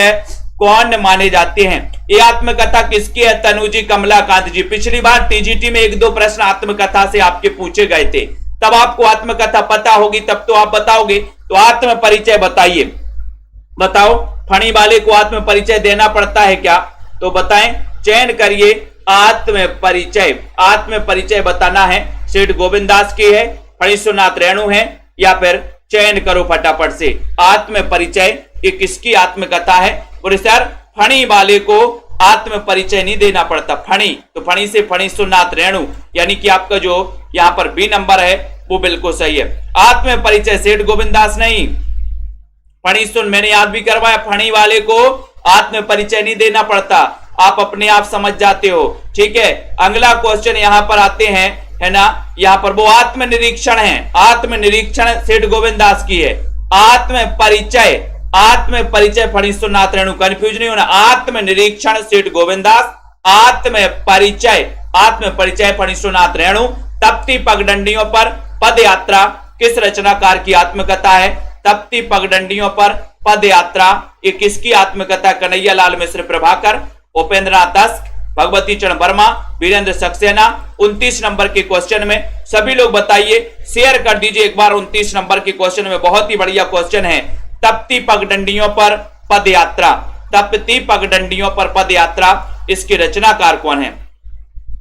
कौन माने जाते हैं? ये आत्मकथा किसकी है? तनुजी कमलाकांत जी। पिछली बार टीजीटी में 1-2 प्रश्न आत्मकथा से आपके पूछे गए थे, तब आपको आत्मकथा पता होगी, तब तो आप बताओगे। तो आत्म परिचय बताइए, बताओ फणी वाले को आत्म परिचय देना पड़ता है क्या? तो बताएं, चयन करिए। आत्म परिचय, आत्म परिचय बताना है। सेठ गोविंद दास की है, फणीश्वरनाथ रेणु है या फिर चयन करो फटाफट से। आत्म परिचय ये किसकी आत्मकथा है? बोले सर फणी वाले को आत्म परिचय नहीं देना पड़ता। फणी तो फणी से फणी सुनात रेणु, यानी कि आपका जो यहां पर बी नंबर है वो बिल्कुल सही है। आत्म परिचय सेठ गोविंदास नहीं, फणी सुन मैंने याद भी करवाया, फणी वाले को आत्म परिचय नहीं देना पड़ता, आप अपने आप समझ जाते हो। ठीक है, अगला क्वेश्चन यहां पर आते हैं, है ना, यहां पर वो आत्मनिरीक्षण है। आत्मनिरीक्षण सेठ गोविंदास की है। आत्म परिचय, आत्म परिचय फणीश्वरनाथ रेणु, कंफ्यूज नहीं होना। आत्मनिरीक्षण सेठ गोविंदास, आत्म परिचय फणीश्वरनाथ रेणु। तप्ती पगडंडियों पर पद यात्रा किस रचनाकार की आत्मकथा है? तप्ती पगडंडियों पर पद यात्रा ये किसकी आत्मकथा? कन्हैया लाल मिश्र प्रभाकर, उपेंद्रनाथ दस्क, भगवती चरण वर्मा, वीरेंद्र सक्सेना। 29 नंबर के क्वेश्चन में सभी लोग बताइए, शेयर कर दीजिए एक बार। 29 नंबर के क्वेश्चन में बहुत ही बढ़िया क्वेश्चन है। तप्ती पगडंडियों पर पद यात्रा, तप्ती पगडंडियों पर पद यात्रा, इसके रचनाकार कौन है?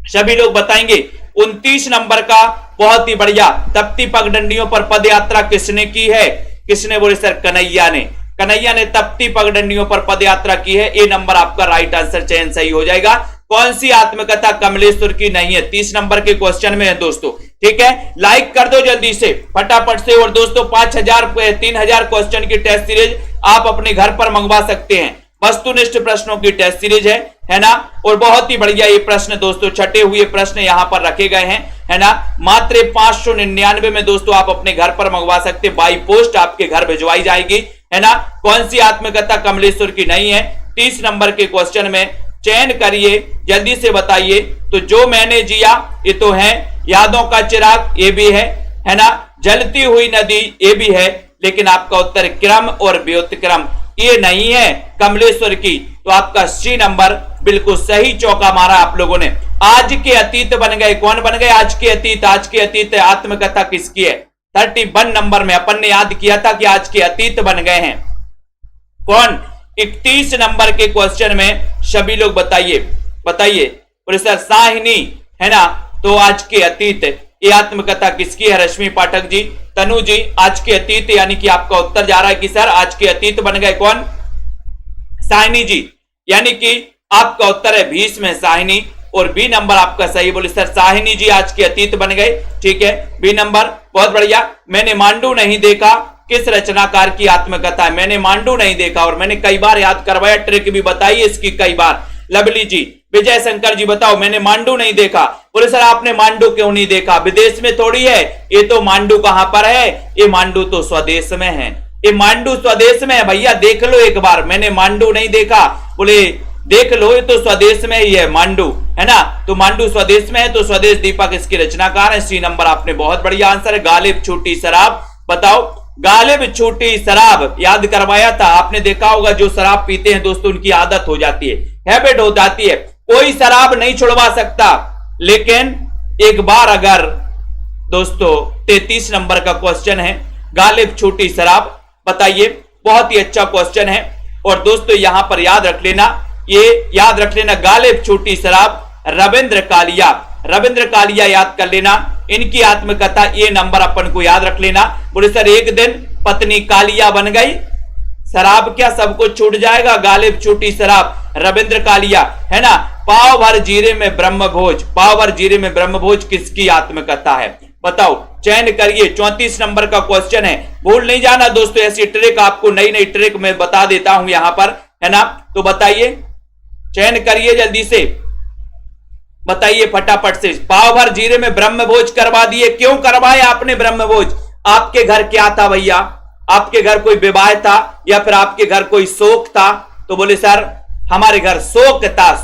सभी लोग बताएंगे। 29 नंबर का बहुत ही बढ़िया, तप्ती पगडंडियों पर पद यात्रा किसने की है? किसने? बोले सर कन्हैया ने। कन्हैया ने तप्ती पगडंडियों पर पद यात्रा की है। ए नंबर आपका राइट आंसर, चयन सही हो जाएगा। कौन सी आत्मकथा कमलेश्वर की नहीं है? 30 नंबर के क्वेश्चन में है दोस्तों। ठीक है, लाइक कर दो जल्दी से फटाफट से। और दोस्तों 3000 क्वेश्चन की टेस्ट सीरीज आप अपने घर पर मंगवा सकते हैं। वस्तुनिष्ठ प्रश्नों की टेस्ट सीरीज है ना, और बहुत ही बढ़िया ये प्रश्न दोस्तों, छटे हुए प्रश्न यहां पर रखे गए हैं, है ना। मात्र 599 में दोस्तों आप अपने घर पर मंगवा सकते, बाई पोस्ट आपके घर भिजवाई जाएगी, है ना। कौन सी आत्मकथा कमलेश्वर की नहीं है? 30 नंबर के क्वेश्चन में चयन करिए, जल्दी से बताइए। तो जो मैंने जिया ये तो है, यादों का चिराग ये भी है ना, जलती हुई नदी ये भी है, लेकिन आपका उत्तर क्रम और व्युत्क्रम ये नहीं है कमलेश्वर की। तो आपका सी नंबर बिल्कुल सही चौका मारा आप लोगों ने। आज के अतीत बन गए, कौन बन गए? आज के अतीत। आज के अतीत आत्मकथा किसकी है? 31 नंबर में अपन ने याद किया था कि आज के अतीत बन गए हैं। कौन? 31 नंबर के क्वेश्चन में सभी लोग बताइए, प्रोफेसर साहिनी, है ना। तो आज के अतीत ये आत्मकथा किसकी है? रश्मि पाठक जी, तनु जी, आज के अतीत, यानी कि आपका उत्तर जा रहा है कि सर आज के अतीत बन गए कौन? साहिनी जी, यानी कि आपका उत्तर है 20 में साहिनी, और बी नंबर आपका सही। बोले सर साहिनी जी आज के अतीत बन गए। ठीक है, बी नंबर बहुत बढ़िया। मैंने मांडू नहीं देखा किस रचनाकार की आत्मकथा है? मैंने मांडू नहीं देखा, और मैंने कई बार याद करवाया, ट्रिक भी बताई इसकी कई बार। लवली जी, विजय शंकर जी बताओ, मैंने मांडू नहीं देखा। बोले सर आपने मांडू क्यों नहीं देखा? विदेश में थोड़ी है ये, तो मांडू कहां पर है? ये मांडू तो स्वदेश में है, ये मांडू स्वदेश में है भैया, देख लो एक बार। मैंने मांडू नहीं देखा, बोले देख लो ये तो स्वदेश में ही है मांडू, है ना। तो मांडू स्वदेश में है, तो स्वदेश दीपक इसके रचनाकार है। सी नंबर आपने बहुत बढ़िया आंसर है। गालिब छूटी शराब बताओ, गालिब छूटी शराब याद करवाया था आपने, देखा होगा जो शराब पीते हैं दोस्तों उनकी आदत हो जाती है, हैबिट हो जाती है। कोई शराब नहीं छुड़वा सकता, लेकिन एक बार अगर दोस्तों 33 नंबर का क्वेश्चन है, गालिब छूटी शराब बताइए, बहुत ही अच्छा क्वेश्चन है। और दोस्तों यहां पर याद रख लेना, ये याद रख लेना, गालिब छूटी शराब रविंद्र कालिया, रविंद्र कालिया याद कर लेना, इनकी आत्मकथा ये नंबर अपन को याद रख लेना। बोले सर एक दिन पत्नी कालिया बन गई, शराब क्या सब कुछ छूट जाएगा? गालिब छूटी शराब रविंद्र कालिया, है ना। पाव भर जीरे में ब्रह्मभोज, पाव भर जीरे में ब्रह्मभोज किसकी आत्मकथा है? बताओ, चयन करिए। 34 नंबर का क्वेश्चन है, भूल नहीं जाना दोस्तों, ऐसी ट्रिक आपको नई नई ट्रिक मैं बता देता हूं यहां पर, है ना। तो बताइए, चयन करिए जल्दी से, बताइए फटाफट से। पाव भर जीरे में ब्रह्मभोज करवा दिए, क्यों करवाया आपने ब्रह्मभोज? आपके घर क्या था भैया? आपके घर कोई विवाह था या फिर आपके घर कोई शोक था? तो बोले सर हमारे घर शोक था।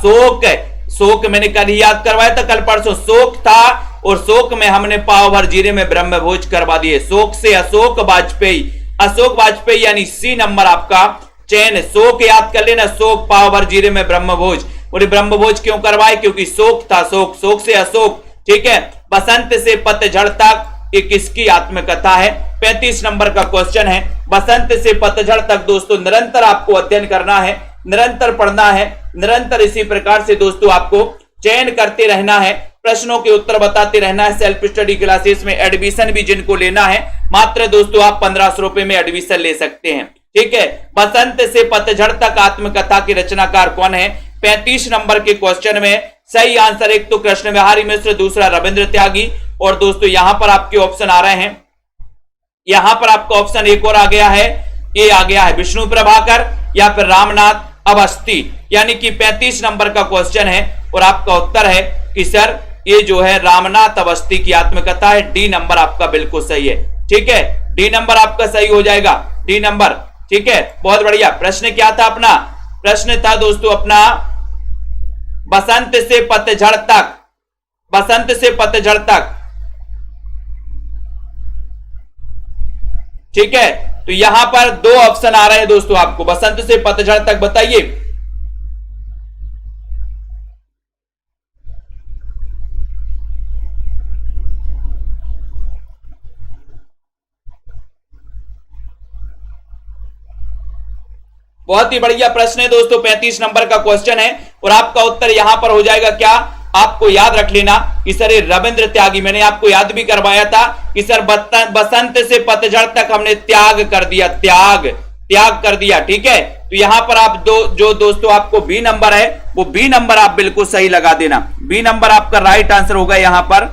शोक मैंने कल ही याद करवाया था, कल परसों शोक था, और शोक में हमने पाव भर जीरे में ब्रह्मभोज करवा दिए। शोक से अशोक वाजपेयी, अशोक वाजपेयी यानी सी नंबर आपका चयन। शोक याद कर लेना, शोक पाव भर जीरे में ब्रह्मभोज। बोले ब्रह्मभोज क्यों करवाए? क्योंकि शोक था, शोक से अशोक। ठीक है, बसंत से पतझड़ तक ये किसकी आत्मकथा है? 35 नंबर का क्वेश्चन है। बसंत से पतझड़ तक दोस्तों निरंतर आपको अध्ययन करना है, निरंतर पढ़ना है, निरंतर इसी प्रकार से दोस्तों आपको चयन करते रहना है। प्रश्नों के उत्तर बताते रहना है। सेल्फ स्टडी क्लासेस में एडमिशन भी जिनको लेना है, मात्र दोस्तों आप 1500 रुपए में एडमिशन ले सकते हैं। ठीक है, बसंत से पतझड़ तक आत्मकथा के रचनाकार कौन है? 35 नंबर के क्वेश्चन में सही आंसर एक तो कृष्ण बिहारी मिश्र, दूसरा रविंद्र त्यागी, और दोस्तों यहां पर आपके ऑप्शन आ रहे हैं, यहां पर आपका ऑप्शन एक और आ गया है, ये आ गया है विष्णु प्रभाकर या फिर रामनाथ अवस्थी, यानी कि 35 नंबर का क्वेश्चन है और आपका उत्तर है कि सर ये जो है रामनाथ अवस्थी की आत्मकथा है। डी नंबर आपका बिल्कुल सही है। ठीक है, डी नंबर आपका सही हो जाएगा, डी नंबर। ठीक है, बहुत बढ़िया। प्रश्न क्या था अपना? प्रश्न था दोस्तों अपना बसंत से पतझड़ तक, बसंत से पतझड़ तक। ठीक है, तो यहां पर दो ऑप्शन आ रहे हैं दोस्तों आपको, बसंत से पतझड़ तक बताइए। बहुत ही बढ़िया प्रश्न है दोस्तों, 35 नंबर का क्वेश्चन है और आपका उत्तर यहां पर हो जाएगा क्या? आपको याद रख लेना कि सर ये रविंद्र त्यागी, मैंने आपको याद भी करवाया था कि सर बसंत से पतझड़ तक हमने त्याग कर दिया, त्याग कर दिया। ठीक है, तो यहां पर आप जो दोस्तों आपको बी नंबर है वो बी नंबर आप बिल्कुल सही लगा देना, बी नंबर आपका राइट आंसर होगा यहां पर।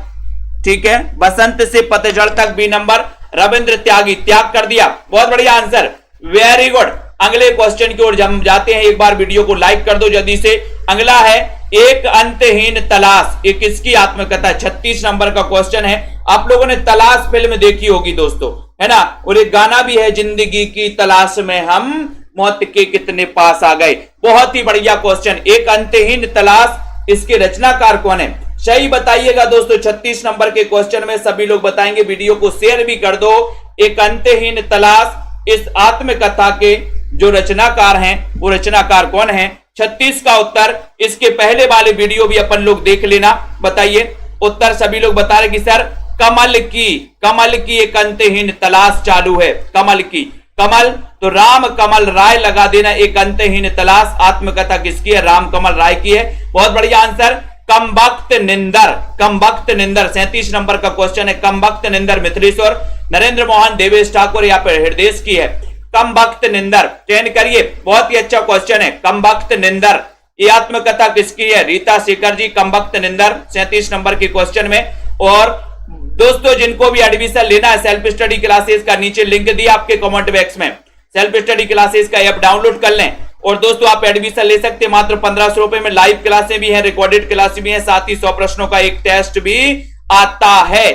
ठीक है, बसंत से पतझड़ तक बी नंबर, रविंद्र त्यागी, त्याग कर दिया। बहुत बढ़िया आंसर, वेरी गुड। अगले क्वेश्चन की ओर हम जाते हैं, एक बार वीडियो को लाइक कर दो जल्दी से। अगला है एक अंतहीन तलाश, ये किसकी आत्मकथा? 36 नंबर का क्वेश्चन है। आप लोगों ने तलाश फिल्म देखी होगी दोस्तों, है ना, और एक गाना भी है, जिंदगी की तलाश में हम मौत के कितने पास आ गए। बहुत ही बढ़िया क्वेश्चन, एक अंतहीन तलाश, इसके रचनाकार कौन है? सही बताइएगा दोस्तों, 36 नंबर के क्वेश्चन में सभी लोग बताएंगे, वीडियो को शेयर भी कर दो। एक अंतहीन तलाश, इस आत्मकथा के जो रचनाकार हैं वो रचनाकार कौन है? 36 का उत्तर, इसके पहले वाले वीडियो भी अपन लोग देख लेना। बताइए उत्तर, सभी लोग बता रहे कि सर कमल की एक अंतहीन तलाश चालू है, कमल की, कमल तो राम कमल राय लगा देना। एक अंतहीन तलाश आत्मकथा किसकी है? राम कमल राय की है। बहुत बढ़िया आंसर, कमबख्त निंदर, कमबख्त निंदर 37 नंबर का क्वेश्चन है। कमबख्त निंदर मिथिलेश्वर, नरेंद्र मोहन, देवेश ठाकुर या फिर हृदय की है। कमबख्त निंदर चयन करिए, बहुत ही अच्छा क्वेश्चन है। कमबख्त निंदर, ये आत्मकथा किसकी है? रीता शेखर जी, कमबख्त निंदर 37 नंबर के क्वेश्चन में। और दोस्तों जिनको भी एडमिशन लेना है सेल्फ स्टडी क्लासेस का, नीचे लिंक दिया आपके कमेंट बॉक्स में, सेल्फ स्टडी क्लासेस का ऐप डाउनलोड कर लें और दोस्तों आप एडमिशन ले सकते हैं मात्र 1500 रुपए में। लाइव क्लासें भी हैं, रिकॉर्डेड क्लासें भी हैं, साथ ही 100 प्रश्नों का एक टेस्ट भी आता है।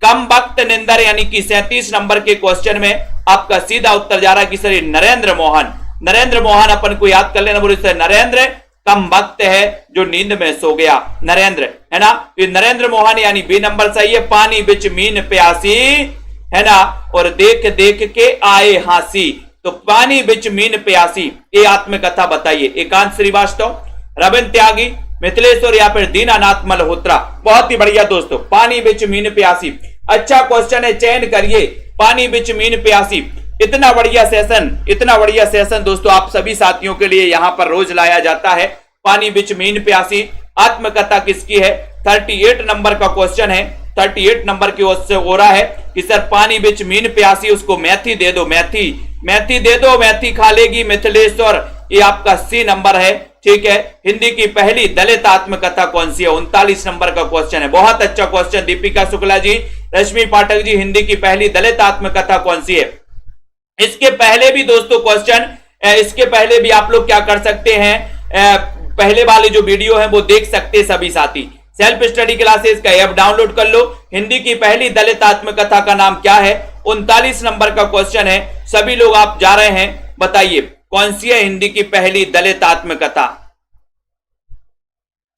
कमबख्त निंदर यानी कि 37 नंबर के क्वेश्चन में आपका सीधा उत्तर जा रहा है कि सर नरेंद्र मोहन, नरेंद्र मोहन अपन को याद कर लेना, बोले सर नरेंद्र कमबख्त है जो नींद में सो गया, नरेंद्र, है ना, ये नरेंद्र मोहन यानी बी नंबर सही है। पानी बिच मीन प्यासी, है ना, और देख देख के आए हांसी, तो पानी बिच मीन प्यासी, ये आत्मकथा बताइए। एकांत श्रीवास्तव, रविंद्र त्यागी, मिथिलेश्वर या फिर दीनानाथ मल्होत्रा। बहुत ही बढ़िया दोस्तों, पानी बिच मीन प्यासी, अच्छा क्वेश्चन है, चयन करिए। पानी बिच मीन प्यासी, इतना बढ़िया सेशन दोस्तों आप सभी साथियों के लिए यहां पर रोज लाया जाता है। पानी बिच मीन प्यासी आत्मकथा किसकी है? 38 नंबर का क्वेश्चन है। 38 नंबर की ओर से हो रहा है कि सर पानी बिच मीन प्यासी, उसको मेथी दे दो, मेथी दे दो, मेथी खा लेगी मिथिलेश्वर, ये आपका सी नंबर है। ठीक है, हिंदी की पहली दलित आत्मकथा कौन सी है? 39 नंबर का क्वेश्चन है। बहुत अच्छा क्वेश्चन, दीपिका शुक्ला जी, रश्मि पाठक जी, हिंदी की पहली दलित आत्मकथा कौन सी है? इसके पहले भी दोस्तों क्वेश्चन, इसके पहले भी आप लोग क्या कर सकते हैं, पहले वाले जो वीडियो है वो देख सकते हैं सभी साथी। सेल्फ स्टडी क्लासेस का ऐप डाउनलोड कर लो। हिंदी की पहली दलित आत्मकथा का नाम क्या है? 39 नंबर का क्वेश्चन है, सभी लोग आप जा रहे हैं, बताइए कौन सी है हिंदी की पहली दलित आत्मकथा?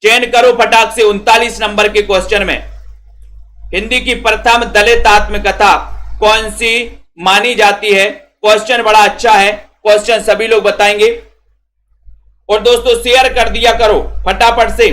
चयन करो फटाक से। 39 नंबर के क्वेश्चन में हिंदी की प्रथम दलित आत्मकथा कौन सी मानी जाती है? क्वेश्चन बड़ा अच्छा है, क्वेश्चन सभी लोग बताएंगे। और दोस्तों शेयर कर दिया करो फटाफट से।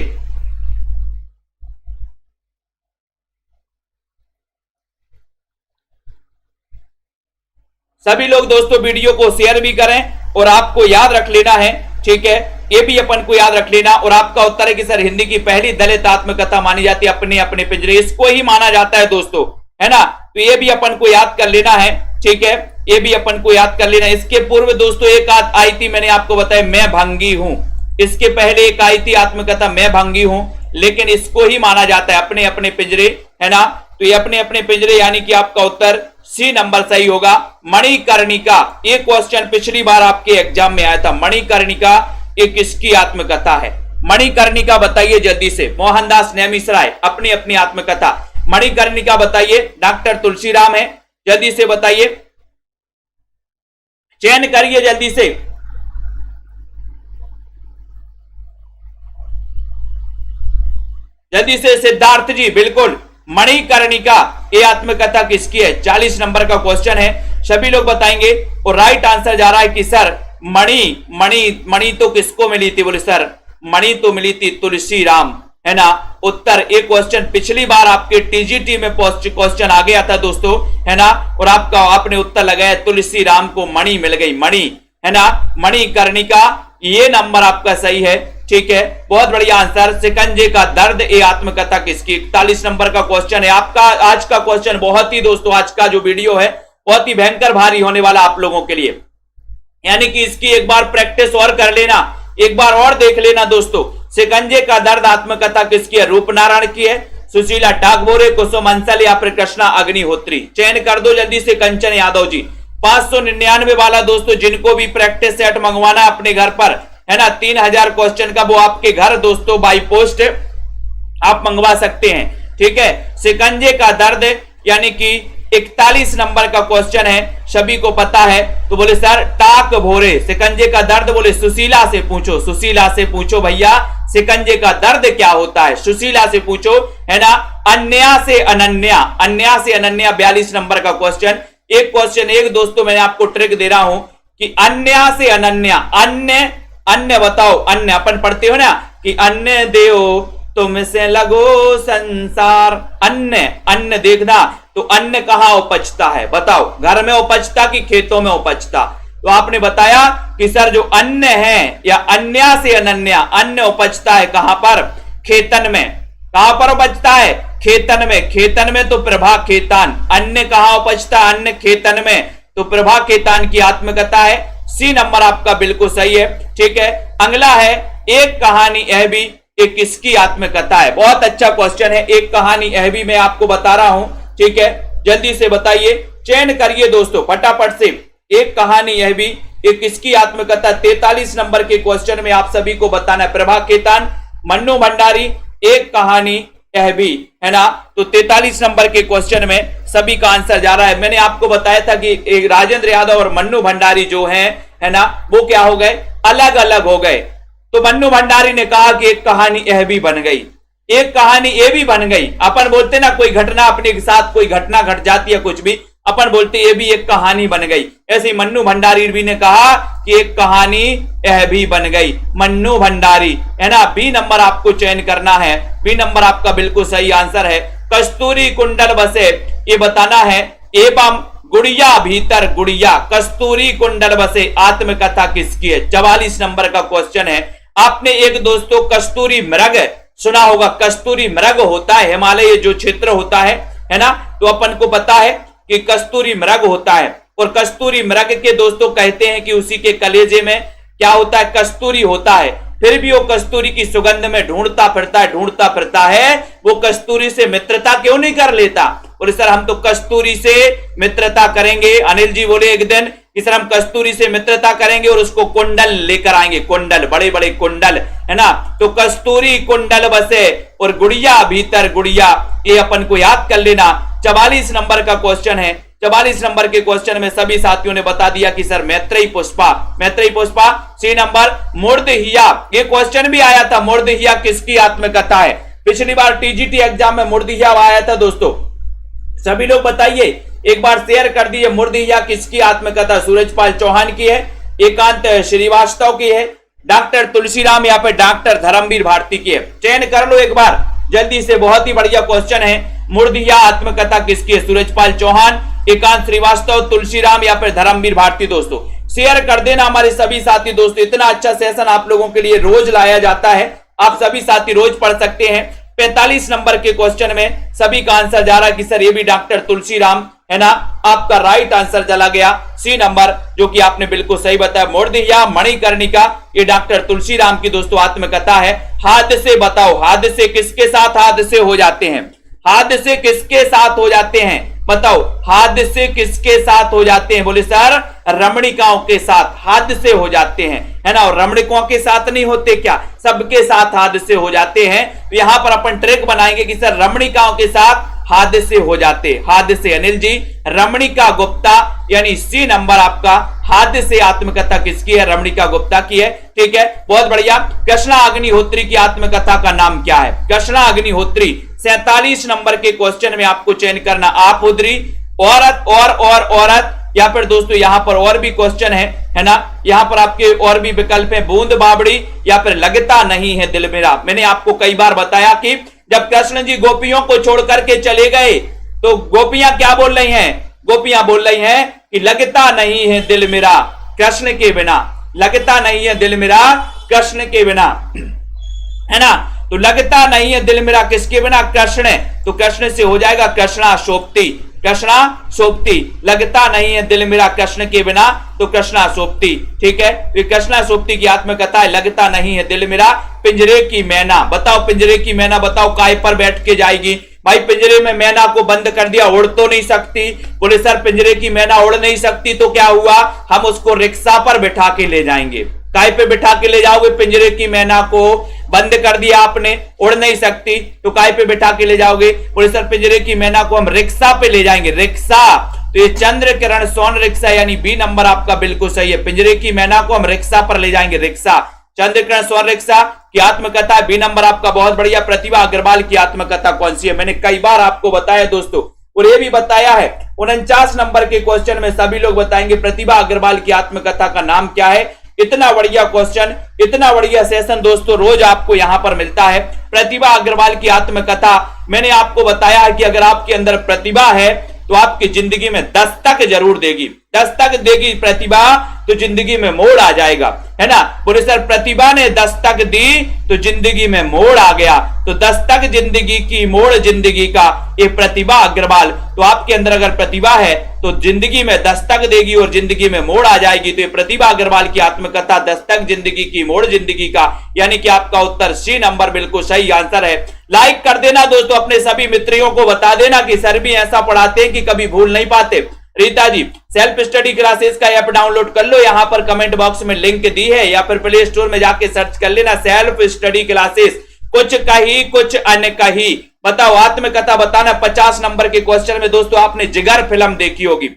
सभी लोग दोस्तों वीडियो को शेयर भी करें और आपको याद रख लेना है, ठीक है, ये भी अपन को याद रख लेना। और आपका उत्तर है कि सर हिंदी की पहली दलित आत्मकथा मानी जाती है अपने अपने पिंजरे, इसको ही माना जाता है दोस्तों, है ना। तो ये भी अपन को याद कर लेना है, ठीक है, ये भी अपन को याद कर लेना। इसके पूर्व दोस्तों एक आई थी, मैंने आपको बताया, मैं भंगी हूं। इसके पहले एक आई थी आत्मकथा मैं भंगी हूं, लेकिन इसको ही माना जाता है अपने अपने पिंजरे, है ना। तो ये अपने अपने पिंजरे, यानी कि आपका उत्तर सी नंबर सही होगा। मणिकर्णिका, ये क्वेश्चन पिछली बार आपके एग्जाम में आया था। मणिकर्णिका ये किसकी आत्मकथा है? मणिकर्णिका बताइए जल्दी से। मोहनदास नेमिसराय अपनी अपनी आत्मकथा। मणिकर्णिका बताइए। डॉक्टर तुलसीराम है, जल्दी से बताइए, चयन करिए जल्दी से। जल्दी से सिद्धार्थ जी, बिल्कुल। मणिकर्णिका ये आत्मकथा किसकी है? 40 नंबर का क्वेश्चन है, सभी लोग बताएंगे। और राइट आंसर जा रहा है कि सर मणि तो किसको मिली थी? बोले सर मणि तो मिली थी तुलसीराम, है ना। उत्तर एक क्वेश्चन पिछली बार आपके टीजीटी में क्वेश्चन आ गया था दोस्तों, है ना। और आपका आपने उत्तर लगाया तुलसीराम को मणि मिल गई, मणि, है ना। मणिकर्णिका ये नंबर आपका सही है, ठीक है, बहुत बढ़िया आंसर। शिकंजे का दर्द ये आत्मकथा किसकी? 41 नंबर का क्वेश्चन है आपका। आज का क्वेश्चन बहुत ही दोस्तों, आज का जो वीडियो है बहुत ही भयंकर भारी होने वाला आप लोगों के लिए, यानी कि इसकी एक बार प्रैक्टिस और कर लेना, एक बार और देख लेना दोस्तों। शिकंजे का दर्द आत्मकथा किसकी है? रूपनारायण की है, सुशीला टागोरे, कुसुम अंसल या फिर कृष्णा अग्निहोत्री। चयन कर दो जल्दी से कंचन यादव जी। 599 वाला दोस्तों, जिनको भी प्रैक्टिस सेट मंगवाना है अपने घर पर, है ना, 3000 क्वेश्चन का, वो आपके घर दोस्तों बाई पोस्ट आप मंगवा सकते हैं, ठीक है। शिकंजे का दर्द यानी कि 41 नंबर का क्वेश्चन है, सभी को पता है। तो बोले सर टाक भोरे, शिकंजे का दर्द, बोले सुशीला से पूछो, सुशीला से पूछो भैया शिकंजे का दर्द क्या होता है, सुशीला से पूछो, है ना। अन्या से अनन्या, अन्या से अनन्या 42 नंबर का क्वेश्चन। एक क्वेश्चन एक दोस्तों मैं आपको ट्रिक दे रहा हूं कि अन्या से अनन्या, अन्य अन्य बताओ, अन्य अपन पढ़ते हो ना कि अन्य देओ तुमसे लगो संसार, अन्य अन्य देखना, तो अन्य कहां उपजता है बताओ? घर में उपजता कि खेतों में उपजता? तो आपने बताया कि सर जो अन्य है या अन्या से अनन्या, अन्य उपजता है कहां पर? खेतन में। कहां पर उपजता है? खेतन में। खेतन में तो प्रभा खेतान। अन्य कहां उपजता? अन्य खेतन में, तो प्रभा खेतान की आत्मकथा है। सी नंबर आपका बिल्कुल सही है, ठीक है। अगला है एक कहानी यह भी, एक किसकी आत्मकथा है? बहुत अच्छा क्वेश्चन है, एक कहानी यह भी मैं आपको बता रहा हूं, ठीक है, जल्दी से बताइए, चयन करिए दोस्तों फटाफट से। एक कहानी यह भी, एक किसकी आत्मकथा? 43 नंबर के क्वेश्चन में आप सभी को बताना है। प्रभा खेतान, मन्नू भंडारी, एक कहानी यह भी, है ना। तो 43 नंबर के क्वेश्चन में सभी का आंसर जा रहा है। मैंने आपको बताया था कि एक राजेंद्र यादव और मन्नू भंडारी जो हैं, है ना, वो क्या हो गए? अलग अलग हो गए। तो मन्नू भंडारी ने कहा कि एक कहानी यह भी बन गई, एक कहानी ये भी बन गई। अपन बोलते ना कोई घटना अपने के साथ कोई घटना घट जाती है कुछ भी, अपन बोलते ये भी एक कहानी बन गई। ऐसे मन्नू भंडारी भी ने कहा कि एक कहानी यह भी बन गई, मन्नू भंडारी, है ना। बी नंबर आपको चयन करना है, बी नंबर आपका बिल्कुल सही आंसर है। कस्तूरी कुंडल बसे ये बताना है, एवं गुड़िया भीतर गुड़िया, कस्तूरी कुंडल बसे आत्मकथा किसकी है? 44 नंबर का क्वेश्चन है। आपने एक दोस्तों कस्तूरी मृग सुना होगा, कस्तूरी मृग होता है हिमालय जो क्षेत्र होता है ना, तो अपन को पता है कि कस्तूरी मृग होता है। और कस्तूरी मृग के दोस्तों कहते हैं कि उसी के कलेजे में क्या होता है? कस्तूरी होता है। फिर भी वो कस्तूरी की सुगंध में ढूंढता फिरता है, वो कस्तूरी से मित्रता क्यों नहीं कर लेता? बोले सर हम तो कस्तूरी से मित्रता करेंगे। अनिल जी बोले एक दिन कि सर हम कस्तूरी से मित्रता करेंगे और उसको कुंडल लेकर आएंगे, कुंडल, बड़े बड़े कुंडल, है ना। तो कस्तूरी कुंडल बसे और गुड़िया भीतर गुड़िया, ये अपन को याद कर लेना। 44 नंबर का क्वेश्चन है। 44 नंबर के क्वेश्चन में सभी साथियों ने बता दिया कि sir Maitreyi Pushpa, Maitreyi Pushpa. C number Murdahiya, ये क्वेश्चन भी आया था, मुर्दहिया किसकी आत्मकथा है? पिछली बार टीजीटी एग्जाम में मुर्दहिया आया था दोस्तों, सभी लोग बताइए, एक बार शेयर कर दिए। मुर्दहिया किसकी आत्मकथा? सूरजपाल चौहान की है, एकांत श्रीवास्तव की है, डॉक्टर तुलसीराम या फिर डॉक्टर धर्मवीर भारती की है? चयन कर लो एक बार जल्दी से, बहुत ही बढ़िया क्वेश्चन है। मुर्दहिया आत्मकथा किसकी है? सूरजपाल चौहान, एकांत श्रीवास्तव, तुलसीराम या फिर धर्मवीर भारती? दोस्तों शेयर कर देना हमारे सभी साथी दोस्तों। इतना अच्छा सेशन आप लोगों के लिए रोज लाया जाता है, आप सभी साथी रोज पढ़ सकते हैं। 45 नंबर के क्वेश्चन में सभी का आंसर जा रहा है कि सर ये भी डॉक्टर तुलसीराम है ना, आपका राइट आंसर चला गया सी नंबर, जो कि आपने बिल्कुल सही बताया। मोरदिया मणिकर्णिका ये डॉक्टर तुलसीराम की दोस्तों आत्मकथा है। हादसे बताओ, हादसे किसके साथ हादसे हो जाते हैं, हादसे किसके साथ हो जाते हैं बताओ, हादसे किसके साथ हो जाते हैं? बोले सर रमणिकाओं के साथ हादसे हो जाते हैं, है ना। और रमणिकों के साथ नहीं होते क्या, सबके साथ हादसे हो जाते हैं। तो यहां पर अपन ट्रिक बनाएंगे कि सर रमणिकाओं के साथ हादसे हो जाते, हादसे। अनिल जी रमणिका गुप्ता यानी सी नंबर आपका हादसे आत्मकथा किसकी है? रमणिका गुप्ता की है, ठीक है, बहुत बढ़िया। कृष्णा अग्निहोत्री की आत्मकथा का नाम क्या है? कृष्णा अग्निहोत्री 47 नंबर के क्वेश्चन में आपको चयन करना, आप उधरी औरत और औरत, या फिर दोस्तों यहां पर और भी क्वेश्चन है ना, यहां पर आपके और भी विकल्प है, बूंद बावड़ी या फिर लगता नहीं है दिल मेरा। मैंने आपको कई बार बताया कि जब कृष्ण जी गोपियों को छोड़ करके चले गए तो गोपियां क्या बोल रही हैं? गोपियां बोल रही हैं कि लगता नहीं है दिल मेरा कृष्ण के बिना, लगता नहीं है दिल मेरा कृष्ण के बिना, है ना। तो लगता नहीं है दिल मेरा किसके बिना? कृष्ण। तो कृष्ण से हो जाएगा कृष्णा सोप्ती, कृष्णा सोप्ती। लगता नहीं है दिल मेरा कृष्ण के बिना, तो कृष्णा सोप्ती, ठीक है। तो कृष्णा सोप्ती की आत्मकथा है, लगता नहीं है दिल मेरा। पिंजरे की मैना बताओ, पिंजरे की मैना बताओ काय पर बैठ के जाएगी? भाई पिंजरे में मैना को बंद कर दिया, उड़ तो नहीं सकती। बोले सर पिंजरे की मैना उड़ नहीं सकती तो क्या हुआ, हम उसको रिक्शा पर बिठा के ले जाएंगे। काय पे बिठा के ले जाओगे? पिंजरे की मैना को बंद कर दिया आपने, उड़ नहीं सकती, तो काय पे बिठा के ले जाओगे? बोले सर पिंजरे की मैना को हम रिक्शा पे ले जाएंगे, रिक्शा। तो ये चंद्र किरण सोन रिक्शा यानी बी नंबर आपका बिल्कुल सही है। पिंजरे की मैना को हम रिक्शा पर ले जाएंगे, रिक्शा। चंद्र किरण सोन रिक्शा की आत्मकथा बी नंबर आपका बहुत बढ़िया। प्रतिभा अग्रवाल की आत्मकथा कौन सी है? मैंने कई बार आपको बताया दोस्तों, और ये भी बताया है 49 नंबर के क्वेश्चन में सभी लोग बताएंगे प्रतिभा अग्रवाल की आत्मकथा का नाम क्या है। इतना बढ़िया क्वेश्चन, इतना बढ़िया सेशन दोस्तों रोज आपको यहां पर मिलता है। प्रतिभा अग्रवाल की आत्मकथा मैंने आपको बताया है कि अगर आपके अंदर प्रतिभा है तो आपकी जिंदगी में दस्तक जरूर देगी, दस्तक देगी प्रतिभा तो जिंदगी में मोड़ आ जाएगा, है ना। बोले सर प्रतिभा ने दस्तक दी तो जिंदगी में मोड़ आ गया, तो दस्तक जिंदगी की, मोड़ जिंदगी का, ये प्रतिभा अग्रवाल। तो आपके अंदर अगर प्रतिभा है तो जिंदगी में दस्तक देगी और जिंदगी में मोड़ आ जाएगी। तो ये प्रतिभा अग्रवाल की आत्मकथा दस्तक जिंदगी की, मोड़ जिंदगी का, यानी कि आपका उत्तर सी नंबर बिल्कुल सही आंसर है। लाइक कर देना दोस्तों, अपने सभी मित्रों को बता देना कि सर भी ऐसा पढ़ाते हैं कि कभी भूल नहीं पाते। Rita ji self study classes का ऐप डाउनलोड कर लो, यहां पर कमेंट बॉक्स में लिंक दी है, या फिर प्ले स्टोर में जाके सर्च कर लेना सेल्फ स्टडी क्लासेस। कुछ कही कुछ अनकही बताओ, आत्मकथा बताना। 50 नंबर के क्वेश्चन में दोस्तों आपने जिगर फिल्म देखी होगी,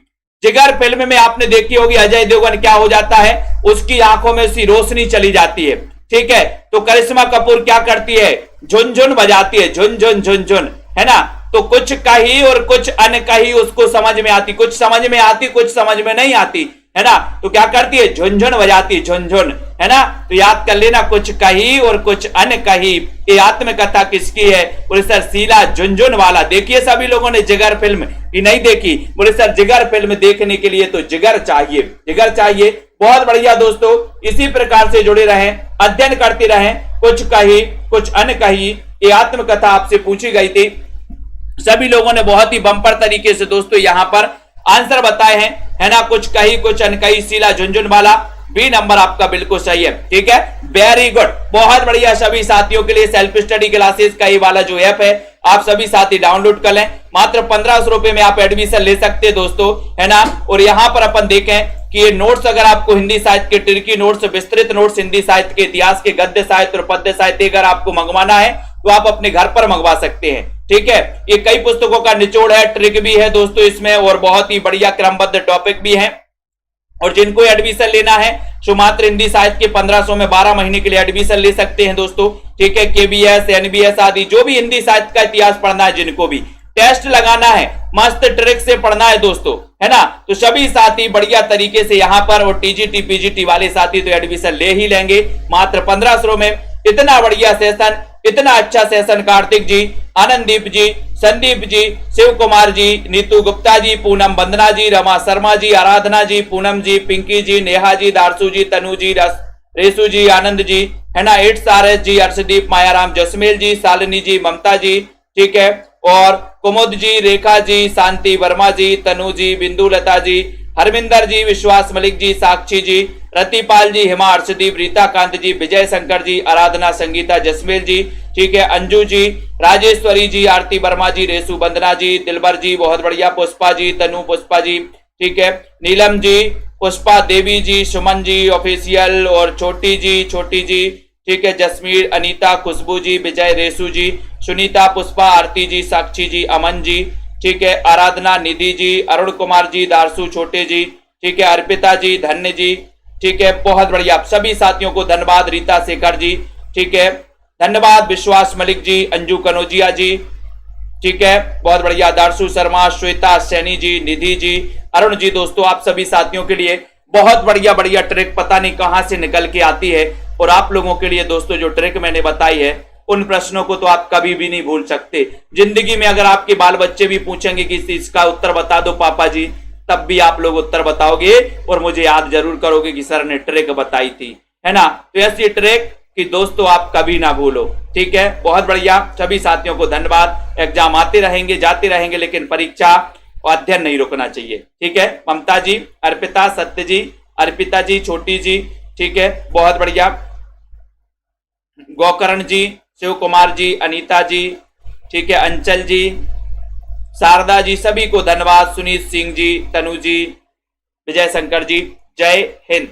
जिगर फिल्म में आपने देखी होगी अजय देवगन क्या हो जाता है, उसकी आंखों में सी रोशनी चली जाती है, ठीक है। तो करिश्मा कपूर क्या करती है? झुनझुन बजाती है, झुनझुन झुनझुन, है ना। तो कुछ कही और कुछ अनकही उसको समझ में आती, कुछ समझ में आती कुछ समझ में नहीं आती, है ना। तो क्या करती है? झुनझुन बजाती है, झुनझुन, है ना। तो याद कर लेना, कुछ कही और कुछ अनकही। ये आत्मकथा किसकी है? बोले सर शीला झुनझुनवाला। देखिए सभी लोगों ने जिगर फिल्म, ये नहीं देखी? बोले सर जिगर फिल्म देखने के लिए तो जिगर चाहिए, जिगर चाहिए। बहुत बढ़िया दोस्तों, इसी प्रकार से जुड़े रहें, अध्ययन करते रहें। कुछ कही कुछ अनकही ये आत्मकथा आपसे पूछी गई थी, सभी लोगों ने बहुत ही बम्पर तरीके से दोस्तों यहां पर आंसर बताए हैं, है ना। कुछ कही कुछ अनकही, शीला झुनझुनवाला, बी नंबर आपका बिल्कुल सही है, ठीक है। वेरी गुड, बहुत बढ़िया। सभी साथियों के लिए सेल्फ स्टडी क्लासेस का ये वाला जो ऐप है आप सभी साथी डाउनलोड कर लें, मात्र 1500 रुपए में आप एडमिशन ले सकते हैं दोस्तों, है ना। और यहां पर अपन देखें कि ये नोट्स अगर आपको हिंदी साहित्य के ट्रिकी नोट्स, विस्तृत नोट्स हिंदी साहित्य के, इतिहास के, गद्य साहित्य और पद्य साहित्य अगर आपको मंगवाना है तो आप अपने घर पर मंगवा सकते हैं, ठीक है। ये कई पुस्तकों का निचोड़ है, ट्रिक भी है दोस्तों इसमें, और बहुत ही बढ़िया क्रमबद्ध टॉपिक भी है। और जिनको एडमिशन लेना है जो मात्र हिंदी साहित्य के 1500 में 12 महीने के लिए एडमिशन ले सकते हैं दोस्तों, ठीक है। केबीएस, एनबीएस आदि जो भी हिंदी साहित्य का इतिहास पढ़ना है, जिनको भी टेस्ट लगाना है, मस्त ट्रिक से पढ़ना है दोस्तों, है ना। तो सभी साथी बढ़िया तरीके से यहाँ पर, और टीजीटी पीजीटी वाले साथी तो एडमिशन ले ही लेंगे मात्र 1500 में। इतना बढ़िया सेशन, इतना अच्छा सेशन कार्तिक जी, आनंददीप जी, संदीप जी, शिव कुमार जी, नीतू गुप्ता जी, पूनम वंदना जी, रमा शर्मा जी, आराधना जी, पूनम जी, पिंकी जी, नेहा जी, दारसू जी, तनु जी, रेसू जी, आनंद जी, है ना, 8 सारस जी, अर्शदीप, मायाराम, जसमेल जी, शालिनी जी, ममता जी, ठीक है, और कुमुद जी, रेखा जी, शांति वर्मा जी, तनु जी, बिंदु लता जी, हरमिंदर जी, विश्वास मलिक जी, साक्षी जी, रतिपाल जी, हिमा, अर्शदीप, रीता कांत जी, विजय शंकर जी, आराधना, संगीता, जसमेल जी, ठीक है, अंजू जी, राजेश्वरी जी, आरती वर्मा जी, रेसू वंदना जी, दिलबर जी, बहुत बढ़िया, पुष्पा जी, तनु पुष्पा जी, ठीक है, नीलम जी, पुष्पा देवी जी, सुमन जी ऑफिशियल, और छोटी जी, ठीक है, जसमीर, अनीता, खुशबू जी, विजय, रेसू जी, सुनीता, पुष्पा, आरती जी, साक्षी जी, अमन जी, ठीक है, आराधना, निधि जी, अरुण कुमार जी, दारसू, छोटे जी, ठीक है, अर्पिता जी, धन्य जी, ठीक है, बहुत बढ़िया, सभी साथियों को धन्यवाद, रीता शेखर जी, ठीक है, धन्यवाद, विश्वास मलिक जी, अंजू कनौजिया जी, ठीक है, बहुत बढ़िया, दारसू शर्मा, श्वेता सैनी जी, निधि जी, अरुण जी। दोस्तों आप सभी साथियों के लिए बहुत बढ़िया बढ़िया ट्रिक पता नहीं कहां से निकल के आती है, और आप लोगों के लिए दोस्तों जो ट्रिक मैंने बताई है उन प्रश्नों को तो आप कभी भी नहीं भूल सकते जिंदगी में। अगर आपके बाल बच्चे भी पूछेंगे कि इसका उत्तर बता दो पापा जी, तब भी आप लोग उत्तर बताओगे और मुझे याद जरूर करोगे कि सर ने ट्रिक बताई थी, है ना। तो ऐसी ट्रिक कि दोस्तों आप कभी ना भूलो, ठीक है। बहुत बढ़िया, सभी साथियों को धन्यवाद। एग्जाम आते रहेंगे जाते रहेंगे, लेकिन परीक्षा और अध्ययन नहीं रुकना चाहिए, ठीक है। ममता जी, अर्पिता, सत्य जी, अर्पिता जी, छोटी जी, ठीक है, बहुत बढ़िया, गोकर्ण जी, शिव कुमार जी, अनीता जी, ठीक है, अंचल जी, शारदा जी, सभी को धन्यवाद, सुनीत सिंह जी, तनु जी, विजय शंकर जी। जय हिंद।